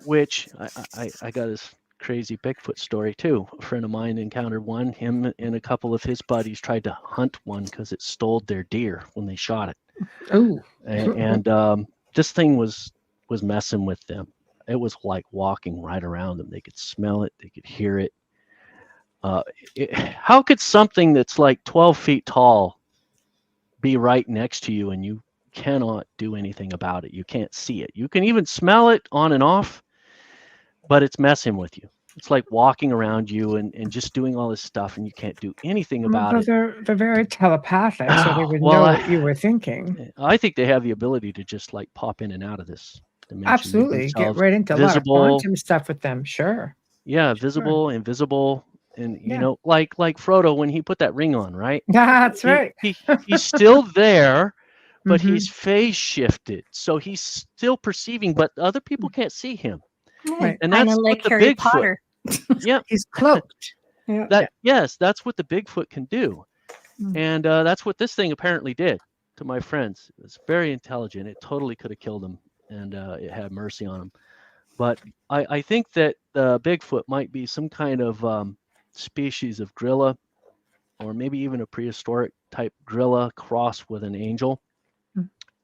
which I got this crazy Bigfoot story too. A friend of mine encountered one. Him and a couple of his buddies tried to hunt one because it stole their deer when they shot it. Oh. And this thing was messing with them. It was like walking right around them. They could smell it. They could hear it. How could something that's like 12 feet tall be right next to you and you cannot do anything about it? You can't see it. You can even smell it on and off, but it's messing with you. It's like walking around you and just doing all this stuff, and you can't do anything about it. They're very telepathic, so they would know what you were thinking. I think they have the ability to just like pop in and out of this dimension. Absolutely. Get right into visible, a lot of quantum stuff with them. Sure. Yeah, visible, invisible. And you know, like Frodo when he put that ring on, right? That's right. He's still there, but he's phase shifted, so he's still perceiving, but other people can't see him. Right. And that's like Harry Potter. Yeah, he's cloaked. Yes, that's what the Bigfoot can do, and that's what this thing apparently did to my friends. It's very intelligent. It totally could have killed them, and it had mercy on them. But I think that the Bigfoot might be some kind of species of gorilla, or maybe even a prehistoric type gorilla crossed with an angel,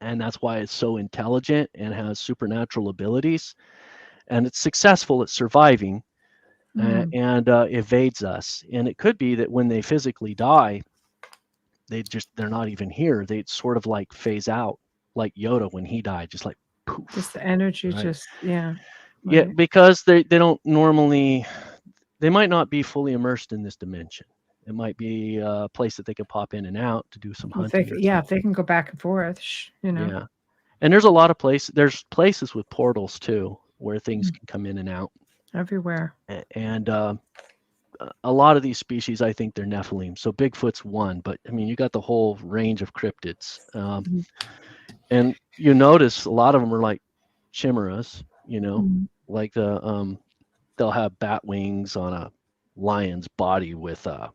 and that's why it's so intelligent and has supernatural abilities, and it's successful at surviving and evades us. And it could be that when they physically die, they're not even here. They'd sort of like phase out, like Yoda when he died, just like poof. Just the energy, right? Yeah, because they don't normally. They might not be fully immersed in this dimension. It might be a place that they could pop in and out to do some hunting. If they can go back and forth, Yeah, and there's a lot of places. There's places with portals too, where things can come in and out. Everywhere. And a lot of these species, I think they're Nephilim. So Bigfoot's one, but I mean, you got the whole range of cryptids. And you notice a lot of them are like chimeras, like they'll have bat wings on a lion's body with Are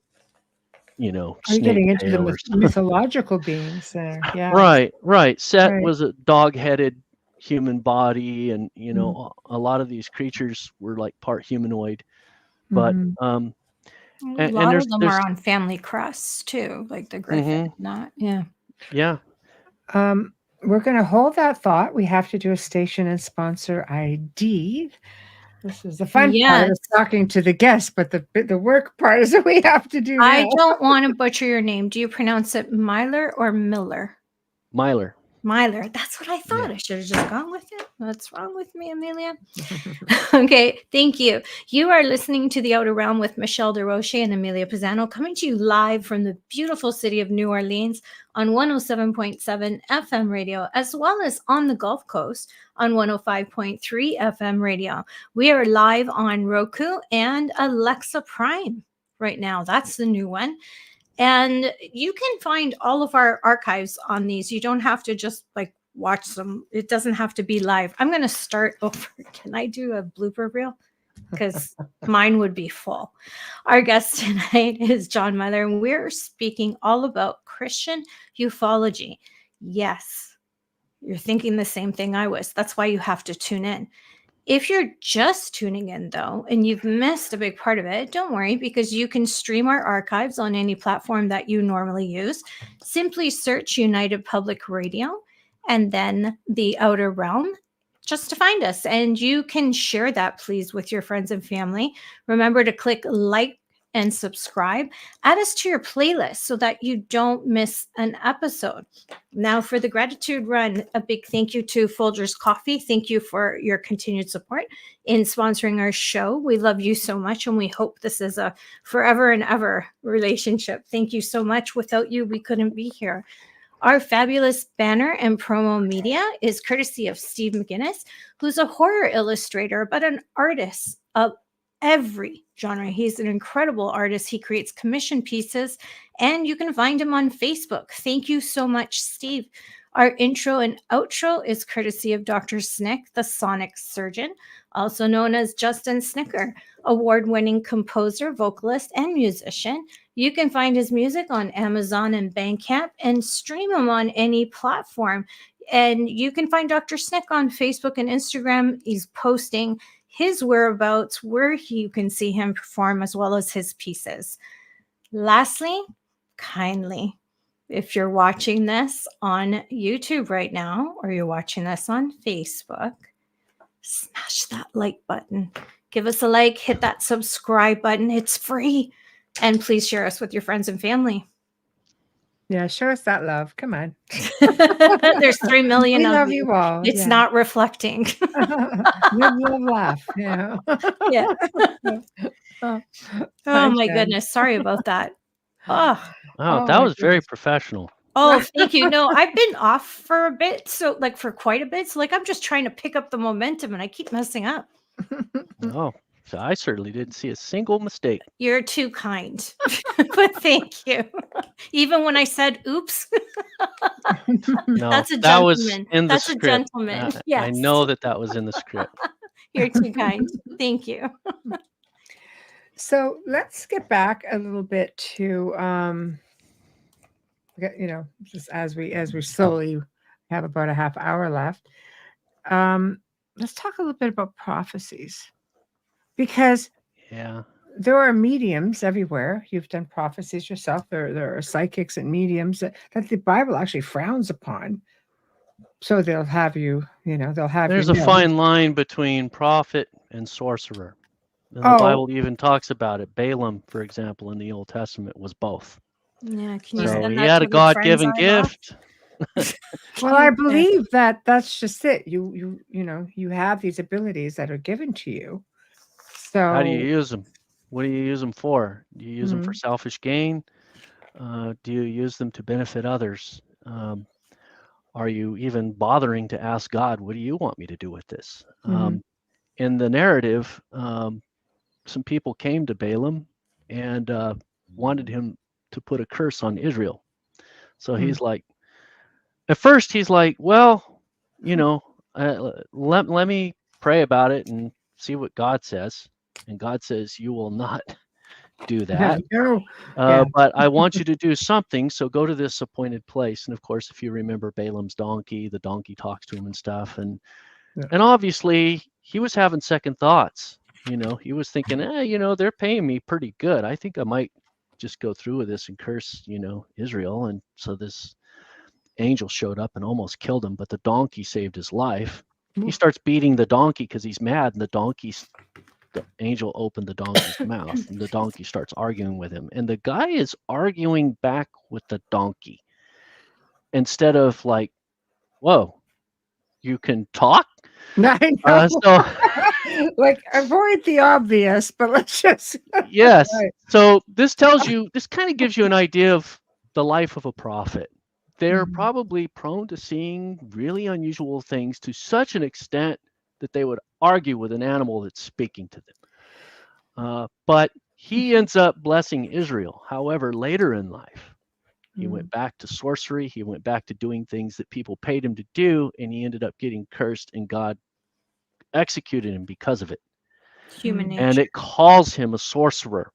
you getting into the mythological beings there? Yeah. Right. Set was a dog-headed human body, and a lot of these creatures were like part humanoid, but a lot of them are on family crests too, like the griffin. We're going to hold that thought. We have to do a station and sponsor ID. This is the fun part of talking to the guests, but the work part is that we have to do. I don't want to butcher your name. Do you pronounce it Milor or Miller? Milor. That's what I thought. I should have just gone with it. What's wrong with me, Amelia? Okay, thank you. You are listening to The Outer Realm with Michelle Desrochers and Amelia Pisano, coming to you live from the beautiful city of New Orleans on 107.7 FM radio, as well as on the Gulf Coast on 105.3 FM radio. We are live on Roku and Alexa Prime right now. That's the new one. And you can find all of our archives on these. You don't have to just like watch them. It doesn't have to be live. I'm going to start over. Can I do a blooper reel? Because mine would be full. Our guest tonight is John Milor, and we're speaking all about Christian ufology. Yes, you're thinking the same thing I was. That's why you have to tune in. If you're just tuning in, though, and you've missed a big part of it, don't worry, because you can stream our archives on any platform that you normally use. Simply search United Public Radio and then The Outer Realm just to find us. And you can share that, please, with your friends and family. Remember to click like, and subscribe. Add us to your playlist so that you don't miss an episode. Now for the gratitude run, a big thank you to Folgers Coffee. Thank you for your continued support in sponsoring our show. We love you so much, and we hope this is a forever and ever relationship. Thank you so much. Without you, we couldn't be here. Our fabulous banner and promo media is courtesy of Steve McGinnis, who's a horror illustrator, but an artist of every genre. He's an incredible artist. He creates commission pieces, and you can find him on Facebook. Thank you so much, Steve. Our intro and outro is courtesy of Dr. Snick, the sonic surgeon, also known as Justin Snicker, award-winning composer, vocalist, and musician. You can find his music on Amazon and Bandcamp and stream him on any platform. And you can find Dr. Snick on Facebook and Instagram. He's posting his whereabouts, where you can see him perform, as well as his pieces. Lastly, kindly, if you're watching this on YouTube right now, or you're watching this on Facebook, smash that like button. Give us a like, hit that subscribe button. It's free. And please share us with your friends and family. Yeah, show us that love. Come on. There's 3 million We of love you. you all. It's not reflecting. Love, laugh. Yeah. Yeah. Oh, Oh my goodness. Sorry about that. Oh, Oh, that was very professional. oh, thank you. No, I've been off for a bit. So like for quite a bit. So like I'm just trying to pick up the momentum and I keep messing up. Oh, so I certainly didn't see a single mistake. You're too kind. But thank you. Even when I said oops. No, That's a that was gentleman. in the That's a script. gentleman. I Yes. know that was in the script. You're too kind. Thank you. So let's get back a little bit to just as we slowly have about a half hour left. Let's talk a little bit about prophecies, because Yeah. there are mediums everywhere. You've done prophecies yourself. There are psychics and mediums that the Bible actually frowns upon. So they'll have you, they'll have There's you a know. fine line between prophet and sorcerer. And the Oh. Bible even talks about it. Balaam, for example, in the Old Testament was both. Yeah. Can you So send he that had to a the friends God-given I lost? gift. Well, I believe that's just it. You have these abilities that are given to you. So How do you use them? What do you use them for? Do you use them for selfish gain? Do you use them to benefit others? Are you even bothering to ask God, what do you want me to do with this? In the narrative, some people came to Balaam and wanted him to put a curse on Israel. So he's like, at first he's like, well, let me pray about it and see what God says. And God says, you will not do that. But I want you to do something. So go to this appointed place. And of course, if you remember Balaam's donkey, the donkey talks to him and stuff. And obviously he was having second thoughts. He was thinking, they're paying me pretty good. I think I might just go through with this and curse, Israel. And so this angel showed up and almost killed him, but the donkey saved his life. He starts beating the donkey because he's mad, and the angel opened the donkey's mouth, and the donkey starts arguing with him. And the guy is arguing back with the donkey instead of like, whoa, you can talk? I know. Like, avoid the obvious, but let's just. Yes. So this kind of gives you an idea of the life of a prophet. They're probably prone to seeing really unusual things to such an extent that they would argue with an animal that's speaking to them. But he ends up blessing Israel. However, later in life, he went back to sorcery. He went back to doing things that people paid him to do, and he ended up getting cursed, and God executed him because of it. Human nature. And it calls him a sorcerer.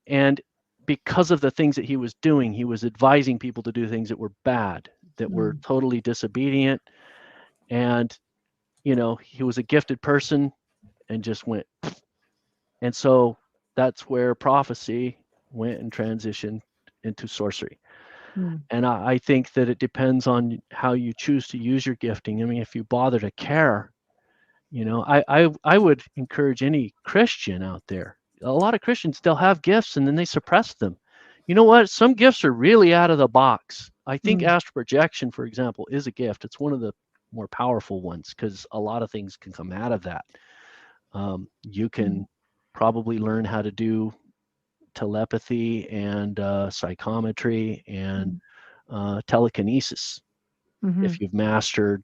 And because of the things that he was doing, he was advising people to do things that were bad, that were totally disobedient. And, he was a gifted person and just went. And so that's where prophecy went and transitioned into sorcery. And I think that it depends on how you choose to use your gifting. I mean, if you bother to care, I would encourage any Christian out there, a lot of Christians, they'll have gifts and then they suppress them. You know what? Some gifts are really out of the box. I think astral projection, for example, is a gift. It's one of the more powerful ones because a lot of things can come out of that. You can probably learn how to do telepathy and psychometry and telekinesis if you've mastered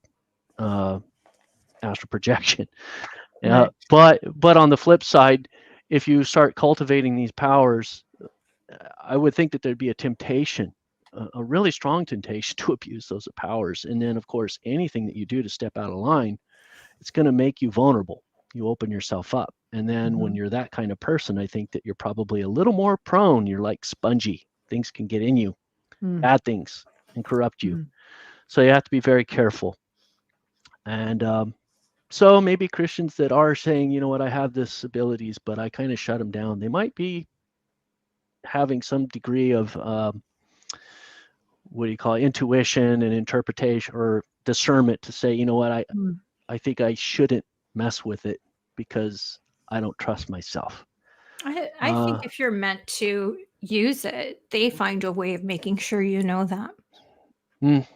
astral projection. Right. But on the flip side, if you start cultivating these powers, I would think that there'd be a temptation, a really strong temptation to abuse those powers. And then, of course, anything that you do to step out of line, it's going to make you vulnerable. You open yourself up. And then when you're that kind of person, I think that you're probably a little more prone. You're like spongy. Things can get in you, bad things, and corrupt you. So you have to be very careful. And so maybe Christians that are saying, you know what, I have this abilities, but I kind of shut them down. They might be having some degree of what do you call it, intuition and interpretation or discernment to say, you know what, I think I shouldn't mess with it because I don't trust myself. I think if you're meant to use it, they find a way of making sure you know that.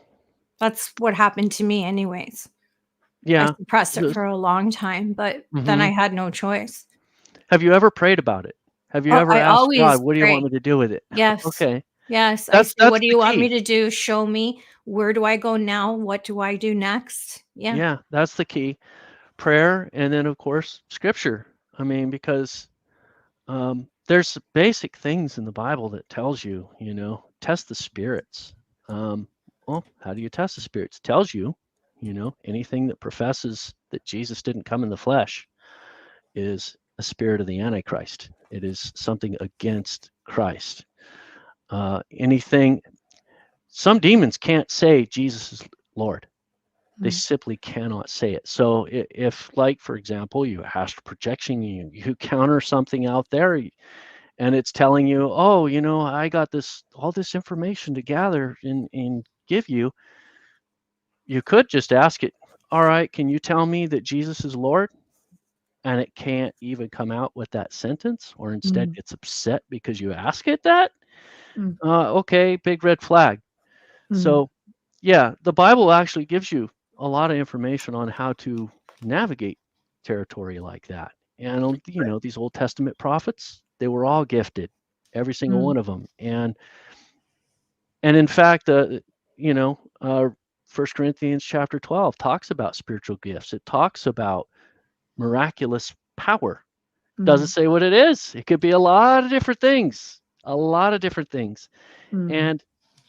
That's what happened to me anyways. Yeah. I suppressed it for a long time, but then I had no choice. Have you ever prayed about it? Have you ever asked God, what do you want me to do with it? Yes. Okay. Yes. I say, what do you want me to do? Show me. Where do I go now? What do I do next? Yeah. Yeah, that's the key. Prayer, and then, of course, scripture. I mean, because there's basic things in the Bible that tells you, you know, test the spirits. Well, how do you test the spirits? It tells you, you know, anything that professes that Jesus didn't come in the flesh is a spirit of the Antichrist. It is something against Christ. Some demons can't say Jesus is Lord. They simply cannot say it. So if, like, for example, you astral projection, you counter something out there and it's telling you, oh, you know, I got all this information to gather and give you, you could just ask it, all right, can you tell me that Jesus is Lord? And it can't even come out with that sentence, or instead gets upset because you ask it that. Okay, big red flag. So yeah, the Bible actually gives you a lot of information on how to navigate territory like that. And, you know, these Old Testament prophets, they were all gifted, every single one of them. And in fact, you know, 1 Corinthians chapter 12 talks about spiritual gifts. It talks about miraculous power. Doesn't say what it is. It could be a lot of different things, And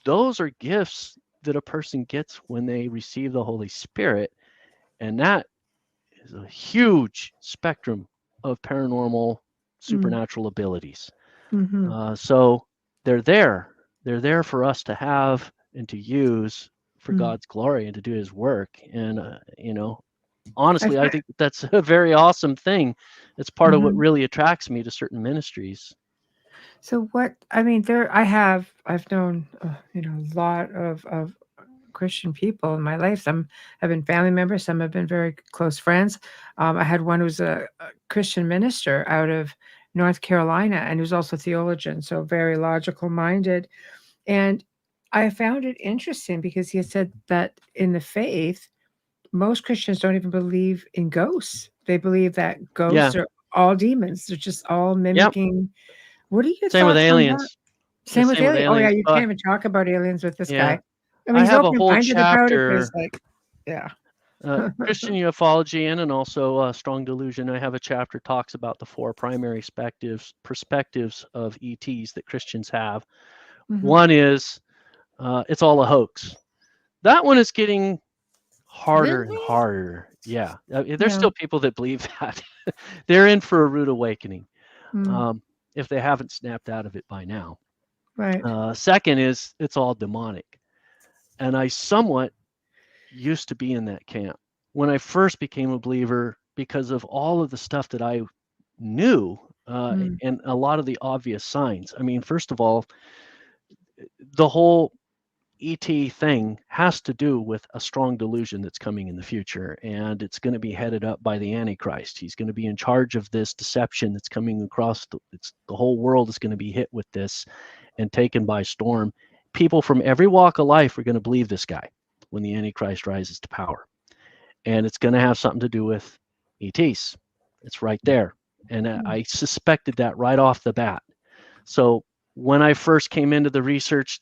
those are gifts that a person gets when they receive the Holy Spirit. And that is a huge spectrum of paranormal, supernatural abilities. So they're there. They're there for us to have and to use for God's glory and to do his work. And, you know, honestly, I think that's a very awesome thing. It's part of what really attracts me to certain ministries. So I've known, you know, a lot of Christian people in my life. Some have been family members, some have been very close friends. I had one who's a Christian minister out of North Carolina, and who's also a theologian, so very logical minded. And I found it interesting because he had said that in the faith, most Christians don't even believe in ghosts. They believe that ghosts are all demons. They're just all mimicking. What are your Same with thoughts on that? aliens. Same with aliens. Oh yeah, you can't even talk about aliens with this guy. I mean, I he's have a whole open-minded about it, but chapter. it's like, yeah. Christian Ufology and also Strong Delusion. I have a chapter talks about the 4 primary perspectives of ETs that Christians have. One is it's all a hoax. That one is getting harder and harder. Yeah, there's still people that believe that. They're in for a rude awakening if they haven't snapped out of it by now. Right. Second is it's all demonic. And I somewhat used to be in that camp when I first became a believer because of all of the stuff that I knew and a lot of the obvious signs. I mean, first of all, the whole ET thing has to do with a strong delusion that's coming in the future, and it's going to be headed up by the Antichrist. He's going to be in charge of this deception that's coming across. The whole world is going to be hit with this and taken by storm. People from every walk of life are going to believe this guy when the Antichrist rises to power, and it's going to have something to do with ETs. It's right there, and I suspected that right off the bat. So when I first came into the research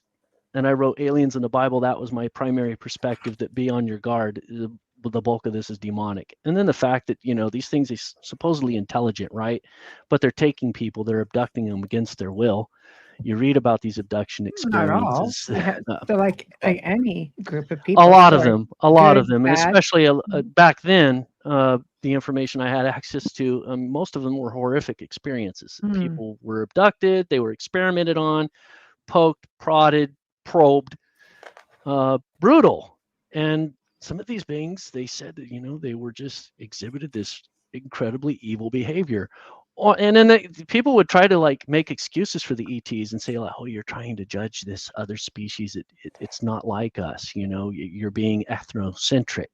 and I wrote aliens in the Bible, that was my primary perspective, that be on your guard. The bulk of this is demonic. And then the fact that, these things are supposedly intelligent, right? But they're taking people, they're abducting them against their will. You read about these abduction experiences. Not all. They're like any group of people. A lot of them, good, and especially back then, the information I had access to, most of them were horrific experiences. People were abducted, they were experimented on, poked, prodded, probed, brutal. And some of these beings, they said that, they were just exhibited this incredibly evil behavior. And then people would try to make excuses for the ETs and say, oh, you're trying to judge this other species. It's not like us. You're being ethnocentric.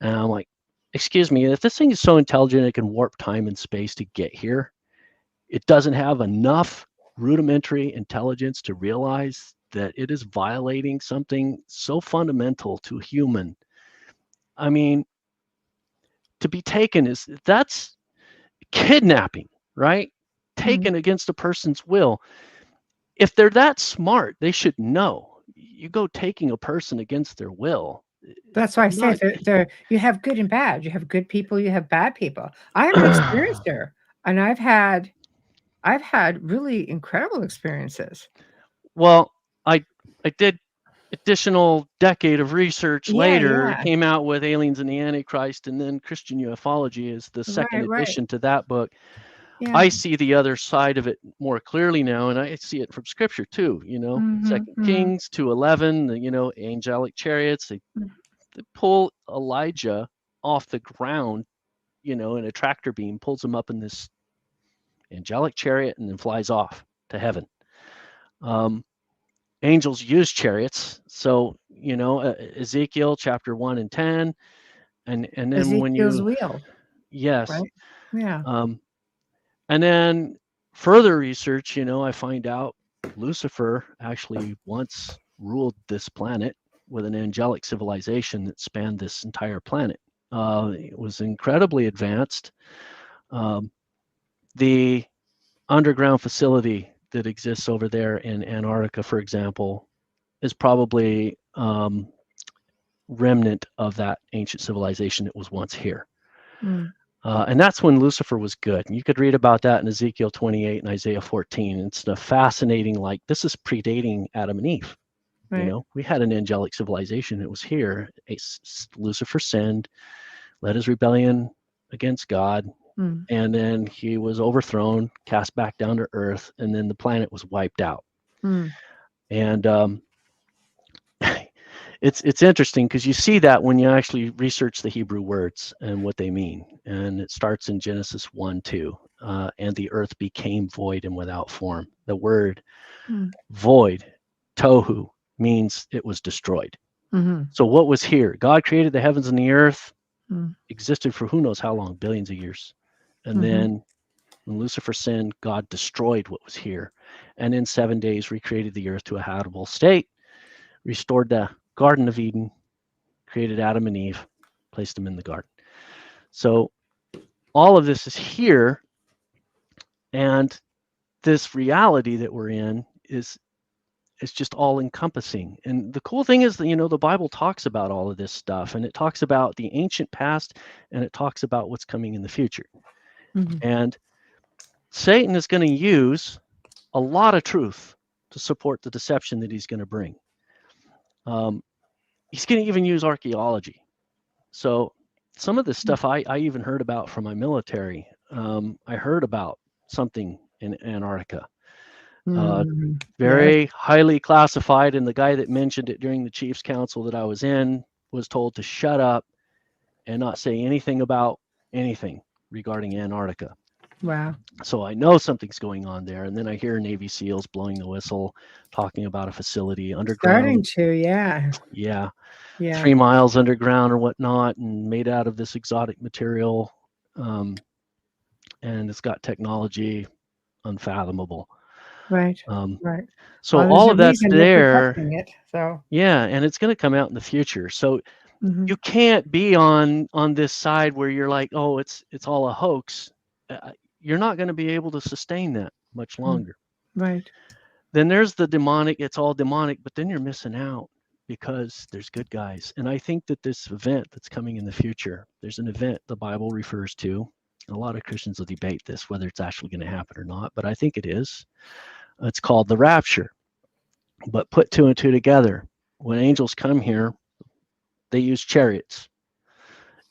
And I'm like, excuse me, if this thing is so intelligent, it can warp time and space to get here. It doesn't have enough rudimentary intelligence to realize that it is violating something so fundamental to human. I mean, to be taken that's kidnapping, right? Taken against a person's will. If they're that smart, they should know. You go taking a person against their will. That's why I say you have good and bad. You have good people, you have bad people. I'm an experiencer, and I've had really incredible experiences. Well, I did additional decade of research later, came out with Aliens and the Antichrist, and then Christian Ufology is the second edition to that book. Yeah. I see the other side of it more clearly now, and I see it from Scripture too. Second Kings 2:11, angelic chariots. They pull Elijah off the ground, in a tractor beam, pulls him up in this angelic chariot, and then flies off to heaven. Angels use chariots, so Ezekiel chapter 1 and 10, and then Ezekiel's wheel. Yes, right? Yeah. And then further research, I find out Lucifer actually once ruled this planet with an angelic civilization that spanned this entire planet. It was incredibly advanced. The underground facility that exists over there in Antarctica, for example, is probably remnant of that ancient civilization that was once here. And that's when Lucifer was good. And you could read about that in Ezekiel 28 and Isaiah 14. It's a fascinating, this is predating Adam and Eve. Right. We had an angelic civilization that was here. Lucifer sinned, led his rebellion against God, and then he was overthrown, cast back down to earth, and then the planet was wiped out. And it's interesting because you see that when you actually research the Hebrew words and what they mean. And it starts in Genesis 1:2, and the earth became void and without form. The word void, tohu, means it was destroyed. So what was here? God created the heavens and the earth, existed for who knows how long, billions of years. And then when Lucifer sinned, God destroyed what was here. And in 7 days, recreated the earth to a habitable state, restored the Garden of Eden, created Adam and Eve, placed them in the garden. So all of this is here. And this reality that we're in is just all encompassing. And the cool thing is that, the Bible talks about all of this stuff, and it talks about the ancient past, and it talks about what's coming in the future. And Satan is going to use a lot of truth to support the deception that he's going to bring. He's going to even use archaeology. So some of this stuff I even heard about from my military. I heard about something in Antarctica. Very highly classified, and the guy that mentioned it during the Chiefs Council that I was in was told to shut up and not say anything about anything regarding Antarctica. Wow. So I know something's going on there. And then I hear Navy SEALs blowing the whistle, talking about a facility underground. Starting to, yeah. Yeah. Yeah. 3 miles underground or whatnot, and made out of this exotic material. And it's got technology unfathomable. Right. Um, Right. so Well, there's all a of that's reason they're there. protecting it. So. Yeah. And it's going to come out in the future. So Mhm. you can't be on this side where you're like, oh, it's all a hoax. You're not going to be able to sustain that much longer. Right. Then there's the demonic. It's all demonic, but then you're missing out because there's good guys. And I think that this event that's coming in the future, there's an event the Bible refers to. A lot of Christians will debate this, whether it's actually going to happen or not, but I think it is. It's called the rapture. But put 2 and 2 together. When angels come here, they use chariots.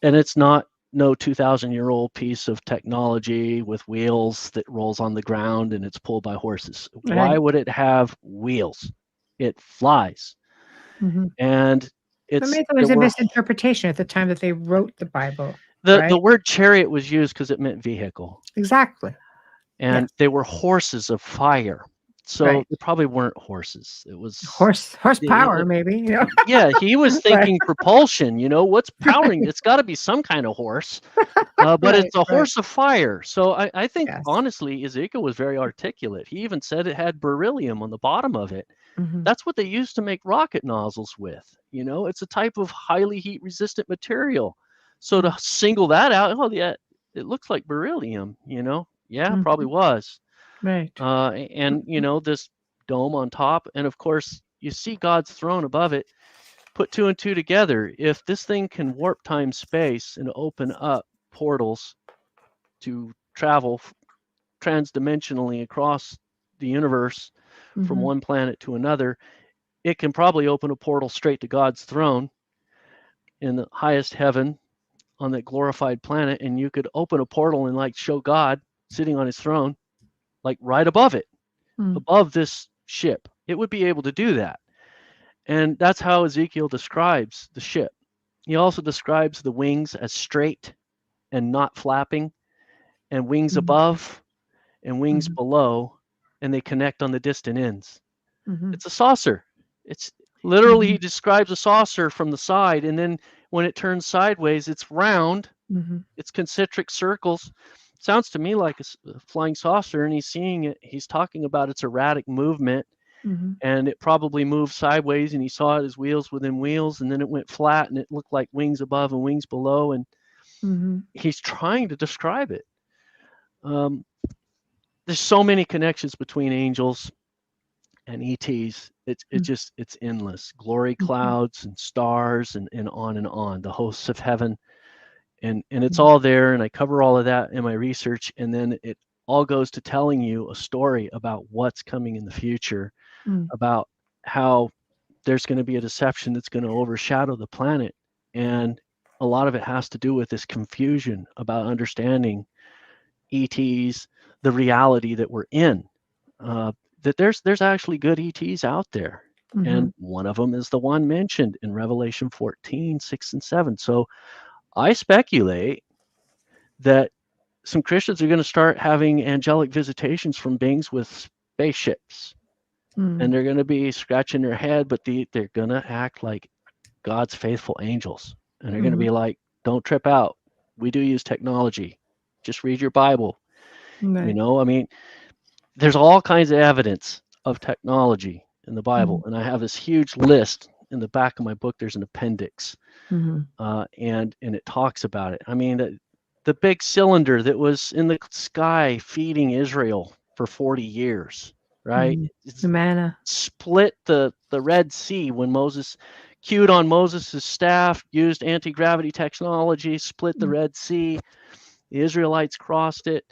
And it's not no 2,000-year-old piece of technology with wheels that rolls on the ground and it's pulled by horses. Right. Why would it have wheels? It flies. Mhm. And it's Maybe there was a misinterpretation at the time that they wrote the Bible. Right? the word chariot was used because it meant vehicle. Exactly. And Yes. they were horses of fire. So Right. they probably weren't horses. It was horsepower, maybe. You know? Yeah, he was Right. thinking propulsion. You know, what's powering? It's got to be some kind of horse. But Right, it's a horse of fire. So I think, Yes. honestly, Ezekiel was very articulate. He even said it had beryllium on the bottom of it. Mhm. That's what they used to make rocket nozzles with. You know, it's a type of highly heat resistant material. So to single that out, oh yeah, it looks like beryllium. You know, yeah, Mhm. probably was. Right. And you know, this dome on top, and of course you see God's throne above it. Put 2 and 2 together. If this thing can warp time space and open up portals to travel transdimensionally across the universe from Mhm. one planet to another, it can probably open a portal straight to God's throne in the highest heaven on that glorified planet, and you could open a portal and like show God sitting on his throne, like right above it, above this ship. It would be able to do that. And that's how Ezekiel describes the ship. He also describes the wings as straight and not flapping, and wings Mhm. above and wings Mhm. below, and they connect on the distant ends. Mhm. It's a saucer. It's literally, he describes a saucer from the side, and then when it turns sideways, it's round. Mhm. It's concentric circles. Sounds to me like a flying saucer, and he's seeing it. He's talking about its erratic movement, Mhm. and it probably moved sideways, and he saw it as wheels within wheels, and then it went flat, and it looked like wings above and wings below, and Mhm. he's trying to describe it. There's so many connections between angels and ETs. It's endless. Glory clouds and stars and on and on. The hosts of heaven, and it's all there. And I cover all of that in my research, and then it all goes to telling you a story about what's coming in the future, about how there's going to be a deception that's going to overshadow the planet, and a lot of it has to do with this confusion about understanding ETs, the reality that we're in. That there's actually good ETs out there. And one of them is the one mentioned in Revelation 14, 6 and 7. So I speculate that some Christians are going to start having angelic visitations from beings with spaceships. And they're going to be scratching their head, but they're going to act like God's faithful angels. And they're going to be like, don't trip out. We do use technology. Just read your Bible. You know, I mean, there's all kinds of evidence of technology in the Bible, and I have this huge list in the back of my book. There's an appendix, and it talks about it. I mean, the big cylinder that was in the sky feeding Israel for 40 years, right? The manna split the Red Sea when Moses cued on Moses' staff, used anti-gravity technology, split the Red Sea. The Israelites crossed it.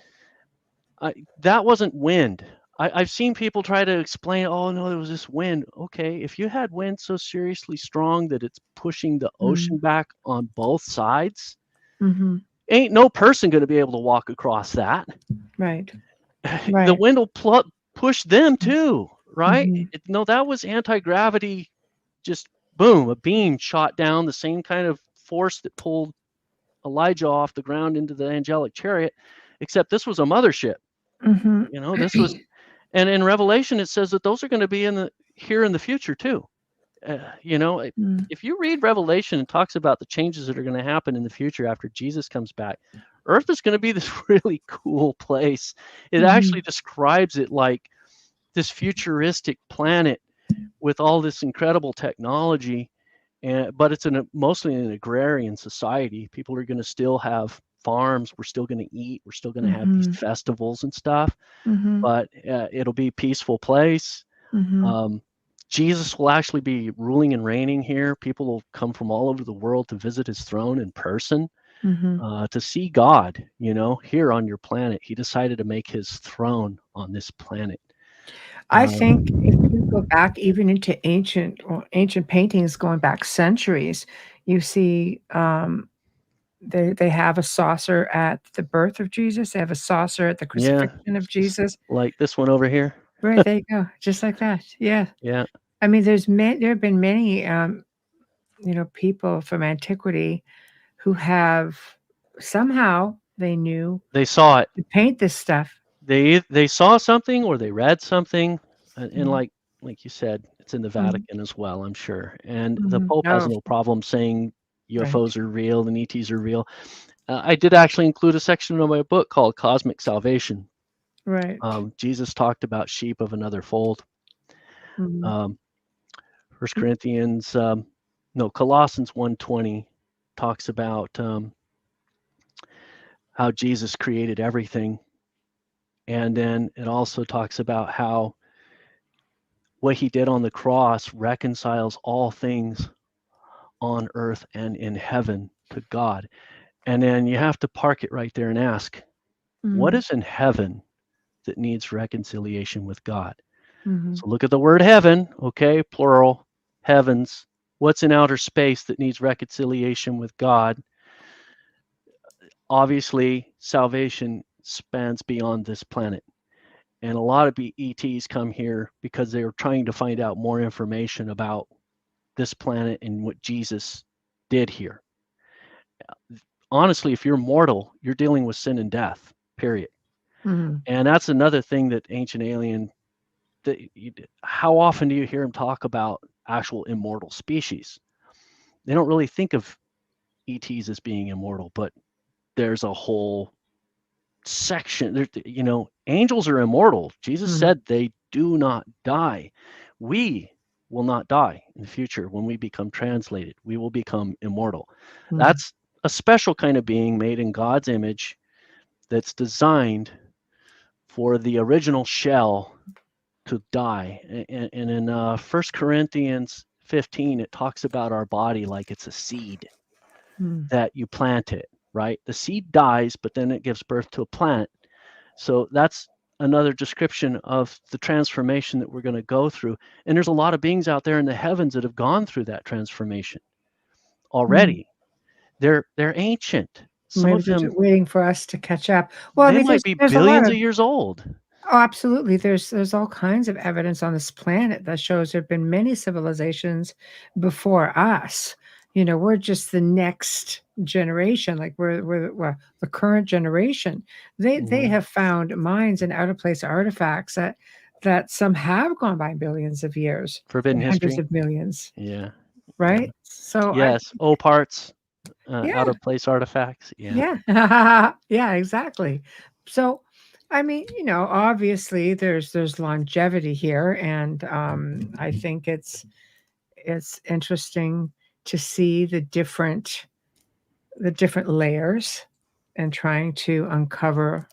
That wasn't wind. I've seen people try to explain, oh no, there was this wind. Okay, if you had wind so seriously strong that it's pushing the ocean back on both sides, ain't no person going to be able to walk across that. Right. The wind will push them too, right? No, that was anti-gravity, just boom, a beam shot down, the same kind of force that pulled Elijah off the ground into the angelic chariot. except this was a mothership. This was, and in Revelation it says that those are going to be here in the future too. If you read Revelation, it talks about the changes that are going to happen in the future after Jesus comes back. Earth is going to be this really cool place. It actually describes it like this futuristic planet with all this incredible technology, but it's mostly an agrarian society. People are going to still have farms. We're still going to eat. We're still going to have these festivals and stuff, but it'll be a peaceful place. Jesus will actually be ruling and reigning here. People will come from all over the world to visit his throne in person, to see God, here on your planet. He decided to make his throne on this planet. I think if you go back even into ancient paintings going back centuries, you see they have a saucer at the birth of Jesus. They have a saucer at the crucifixion of Jesus. Like this one over here. Right, there you go. Just like that. Yeah. Yeah. I mean, there have been many, people from antiquity who have somehow they saw it. To paint this stuff. They saw something or they read something, and like you said, it's in the Vatican as well, I'm sure. And the Pope has no problem saying UFOs are real and ETs are real. I did actually include a section of my book called Cosmic Salvation. Right. Jesus talked about sheep of another fold. First Corinthians, Colossians 1:20 talks about how Jesus created everything. And then it also talks about how what he did on the cross reconciles all things on earth and in heaven to God. And then you have to park it right there and ask, what is in heaven that needs reconciliation with God? So look at the word heaven, okay, plural, heavens. What's in outer space that needs reconciliation with God? Obviously, salvation spans beyond this planet. And a lot of ETs come here because they are trying to find out more information about this planet and what Jesus did here. Honestly, if you're mortal, you're dealing with sin and death, period. And that's another thing that Ancient Alien, how often do you hear him talk about actual immortal species? They don't really think of ETs as being immortal, but there's a whole section. Angels are immortal. Jesus said they do not die. We will not die in the future. When we become translated, we will become immortal. That's a special kind of being made in God's image that's designed for the original shell to die. And in 1 Corinthians 15, it talks about our body like it's a seed that you plant it, right? The seed dies, but then it gives birth to a plant. So that's another description of the transformation that we're going to go through. And there's a lot of beings out there in the heavens that have gone through that transformation already. They're ancient. Some of them waiting for us to catch up. Well, they might be billions of years old. Oh, absolutely. There's all kinds of evidence on this planet that shows there have been many civilizations before us. We're just the next generation. Like we're the current generation. They have found mines and out of place artifacts that some have gone by billions of years, forbidden history, hundreds of millions. Yeah. Right. So yes, parts, out of place artifacts. Yeah. Yeah. Exactly. So. I mean, obviously there's longevity here, and I think it's interesting to see the different layers and trying to uncover,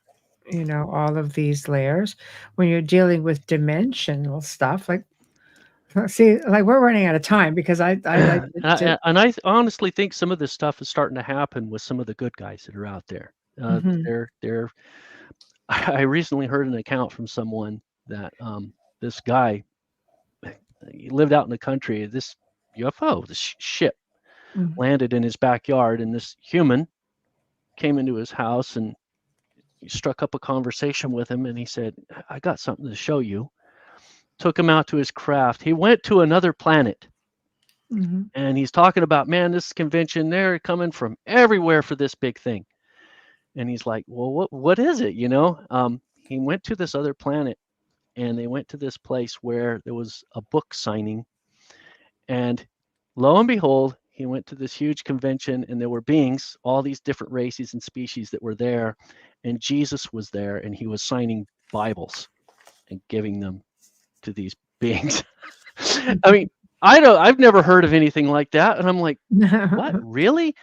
all of these layers when you're dealing with dimensional stuff. Like, see, like we're running out of time because I honestly think some of this stuff is starting to happen with some of the good guys that are out there. They're I recently heard an account from someone that this guy, he lived out in the country. This UFO, this ship, landed in his backyard, and this human came into his house and he struck up a conversation with him. And he said, "I got something to show you." Took him out to his craft. He went to another planet, and he's talking about, man, this convention, they're coming from everywhere for this big thing. And he's like, well, what is it? He went to this other planet, and they went to this place where there was a book signing. And lo and behold, he went to this huge convention, and there were beings, all these different races and species that were there. And Jesus was there, and he was signing Bibles and giving them to these beings. I mean, I've never heard of anything like that. And I'm like, what? Really?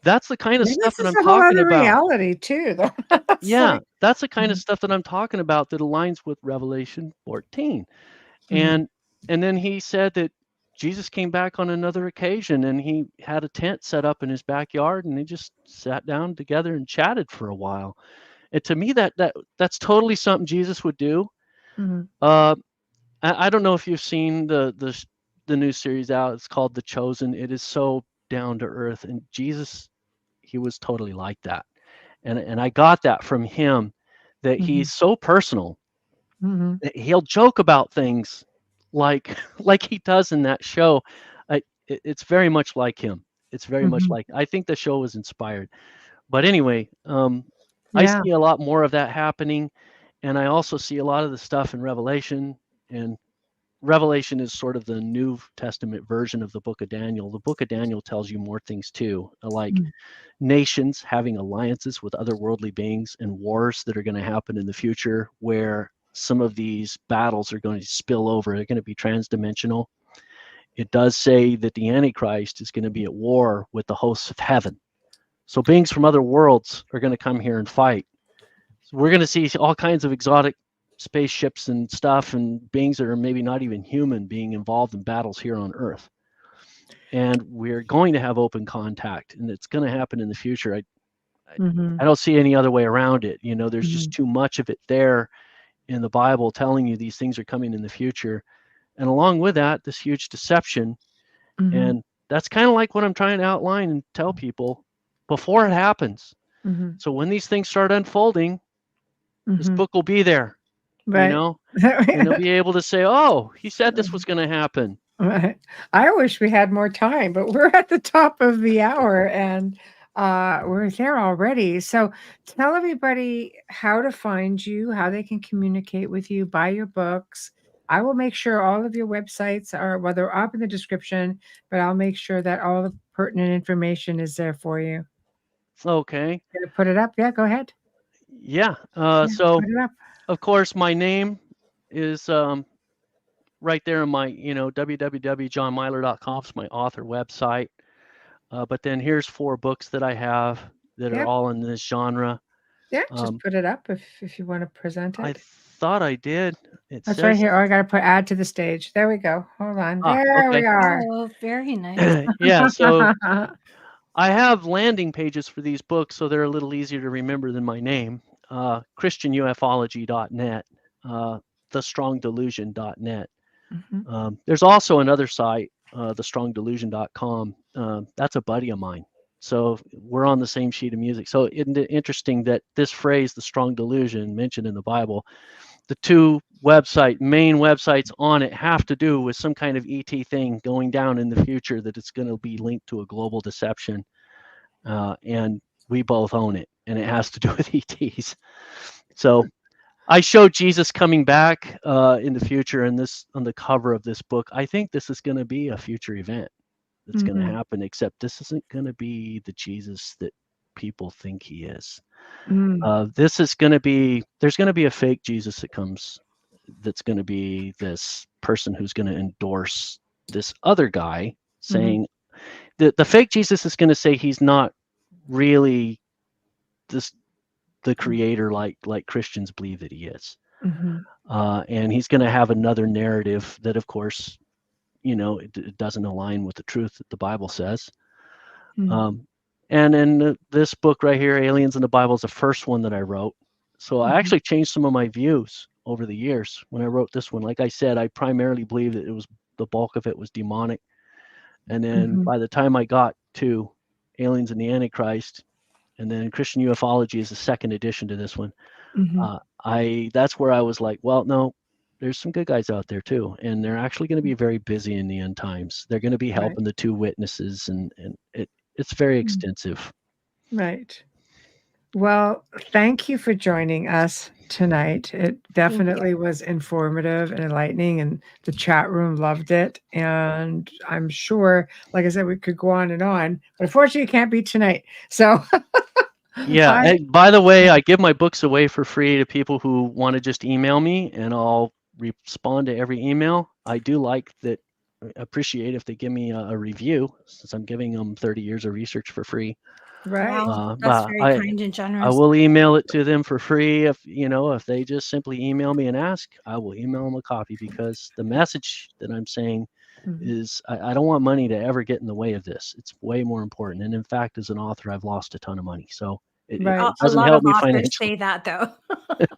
That's the kind of stuff that I'm talking about. Reality too, though. Yeah, that's the kind of stuff that I'm talking about that aligns with Revelation 14. And then he said that Jesus came back on another occasion, and he had a tent set up in his backyard, and they just sat down together and chatted for a while. And to me, that's totally something Jesus would do. I don't know if you've seen the new series out. It's called The Chosen. It is so down to earth, and Jesus, he was totally like that. And I got that from him, that he's so personal. He'll joke about things like he does in that show. It's very much like him. It's very much like, I think the show was inspired. But anyway, I see a lot more of that happening, and I also see a lot of the stuff in Revelation. And Revelation is sort of the New Testament version of the book of Daniel. The book of Daniel tells you more things too, like nations having alliances with other worldly beings, and wars that are going to happen in the future, where some of these battles are going to spill over. They're going to be transdimensional. It does say that the Antichrist is going to be at war with the hosts of heaven. So beings from other worlds are going to come here and fight. So we're going to see all kinds of exotic spaceships and stuff, and beings that are maybe not even human being involved in battles here on Earth. And we're going to have open contact, and it's going to happen in the future. I don't see any other way around it. There's just too much of it there in the Bible telling you these things are coming in the future. And along with that, this huge deception. And that's kind of like what I'm trying to outline and tell people before it happens. So when these things start unfolding, this book will be there, right. And they'll be able to say, oh, he said this was going to happen. Right. I wish we had more time, but we're at the top of the hour, and we're there already. So tell everybody how to find you, how they can communicate with you, buy your books. I will make sure all of your websites are, well, they're up in the description, but I'll make sure that all the pertinent information is there for you. Okay. Gonna put it up? Yeah, go ahead. Yeah. So, of course, my name is right there in my, www.johnmilor.com is my author website. But then here's 4 books that I have that are all in this genre. Yeah, just put it up if you want to present it. I thought I did. That's right here. Oh, I got to put add to the stage. There we go. Hold on. There we are. Oh, very nice. Yeah. So I have landing pages for these books, so they're a little easier to remember than my name. ChristianUfology.net, thestrongdelusion.net. There's also another site, thestrongdelusion.com. That's a buddy of mine. So we're on the same sheet of music. So interesting that this phrase, the strong delusion, mentioned in the Bible, the 2 main websites on it have to do with some kind of ET thing going down in the future, that it's going to be linked to a global deception. And we both own it, and it has to do with ETs. So I showed Jesus coming back in the future, and this on the cover of this book. I think this is going to be a future event that's going to happen, except this isn't going to be the Jesus that people think he is. This is going to be, there's going to be a fake Jesus that comes, that's going to be this person who's going to endorse this other guy, saying the fake Jesus is going to say he's not really the creator like Christians believe that he is. And he's going to have another narrative that, of course, it doesn't align with the truth that the Bible says. And in this book right here, Aliens in the Bible, is the first one that I wrote. So I actually changed some of my views over the years when I wrote this one. Like I said, I primarily believe that the bulk of it was demonic. And then by the time I got to Aliens and the Antichrist, and then Christian Ufology is the second edition to this one, that's where I was like, well, no, there's some good guys out there too, and they're actually going to be very busy in the end times. They're going to be helping the 2 witnesses, and it's very extensive. Right. Well, thank you for joining us tonight. It definitely was informative and enlightening, and the chat room loved it. And I'm sure, like I said, we could go on and on, but unfortunately, it can't be tonight. So, Yeah. And by the way, I give my books away for free to people who want to just email me, and I'll respond to every email. I do like that. Appreciate if they give me a review, since I'm giving them 30 years of research for free. right. Wow, But that's very kind and generous. I will email it to them for free. If they just simply email me and ask, I will email them a copy, because the message that I'm saying is I don't want money to ever get in the way of this. It's way more important. And in fact, as an author, I've lost a ton of money. So it doesn't help me financially. Say that though.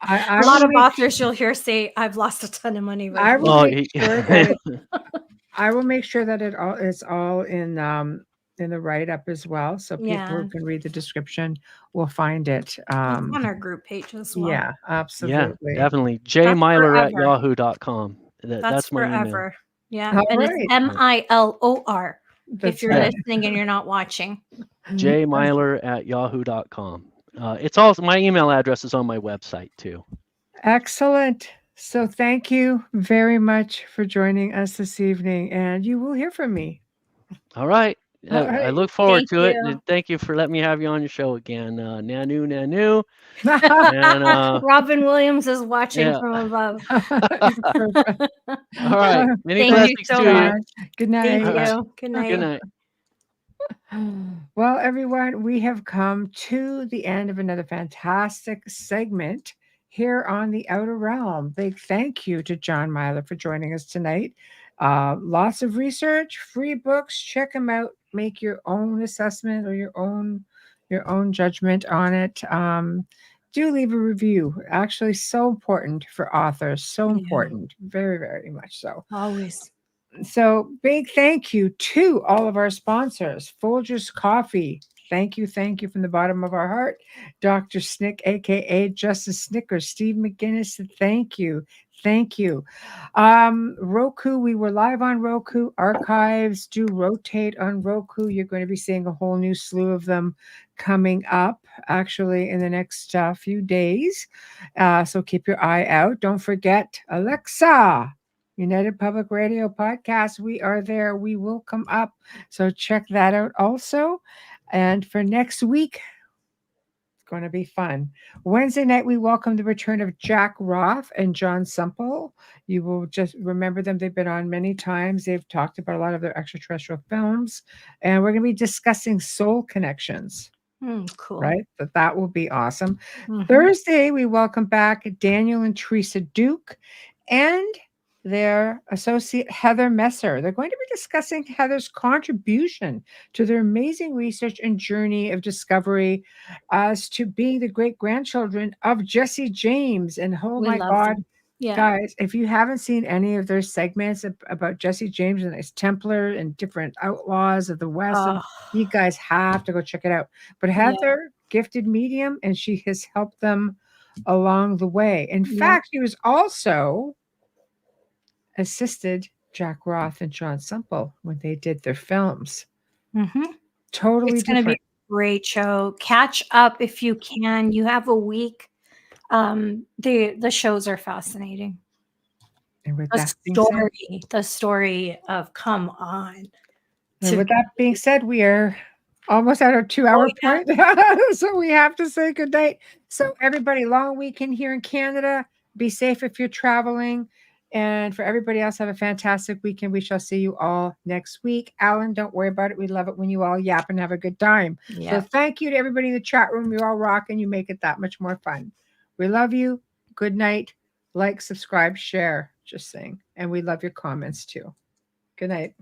I a lot of authors you'll hear say, "I've lost a ton of money." I will make sure that I will make sure that it's all in the write-up as well, so people who can read the description will find it. It's on our group page as well. Yeah, absolutely. Yeah, definitely. jmilor@yahoo.com. That's my forever. email. Yeah, and it's Milor. If you're listening and you're not watching, jmilor@yahoo.com. It's also, my email address is on my website too. Excellent. So thank you very much for joining us this evening, and you will hear from me. All right. I look forward to it, you. and thank you for letting me have you on your show again. Nanu, Nanu. And Robin Williams is watching from above. All right. Many Thank you so much. Good night. Thank you. Good night. Good night. Well, everyone, we have come to the end of another fantastic segment here on The Outer Realm. Big thank you to John Milor for joining us tonight. Lots of research, free books. Check them out. Make your own assessment or your own judgment on it. Do leave a review. Actually, so important for authors. So important. Very, very much so. Always. So big thank you to all of our sponsors. Folgers Coffee. Thank you from the bottom of our heart. Dr. Snick, aka Justice Snickers, Steve McGinnis. Thank you. Roku, we were live on Roku. Archives do rotate on Roku. You're going to be seeing a whole new slew of them coming up actually in the next few days. So keep your eye out. Don't forget Alexa, United Public Radio Podcast. We are there. We will come up. So check that out also. And for next week, it's going to be fun. Wednesday night, we welcome the return of Jack Roth and John Semple. You will just remember them. They've been on many times. They've talked about a lot of their extraterrestrial films. And we're going to be discussing soul connections. Cool. Right? That will be awesome. Thursday, we welcome back Daniel and Teresa Duke and their associate Heather Messer. They're going to be discussing Heather's contribution to their amazing research and journey of discovery as to being the great-grandchildren of Jesse James. And oh my God, guys, if you haven't seen any of their segments about Jesse James and his Templar and different outlaws of the West, you guys have to go check it out. But Heather, gifted medium, and she has helped them along the way. In fact, she was also assisted Jack Roth and John Semple when they did their films. Totally It's going to be a great show. Catch up if you can. You have a week. The shows are fascinating. And with the story of come on. And with that being said, we are almost at our 2-hour point. So we have to say good night. So everybody, long weekend here in Canada. Be safe if you're traveling. And for everybody else, have a fantastic weekend. We shall see you all next week. Alan, don't worry about it. We love it when you all yap and have a good time. So thank you to everybody in the chat room. You're all rocking. You make it that much more fun. We love you. Good night. Like, subscribe, share. Just saying. And we love your comments too. Good night.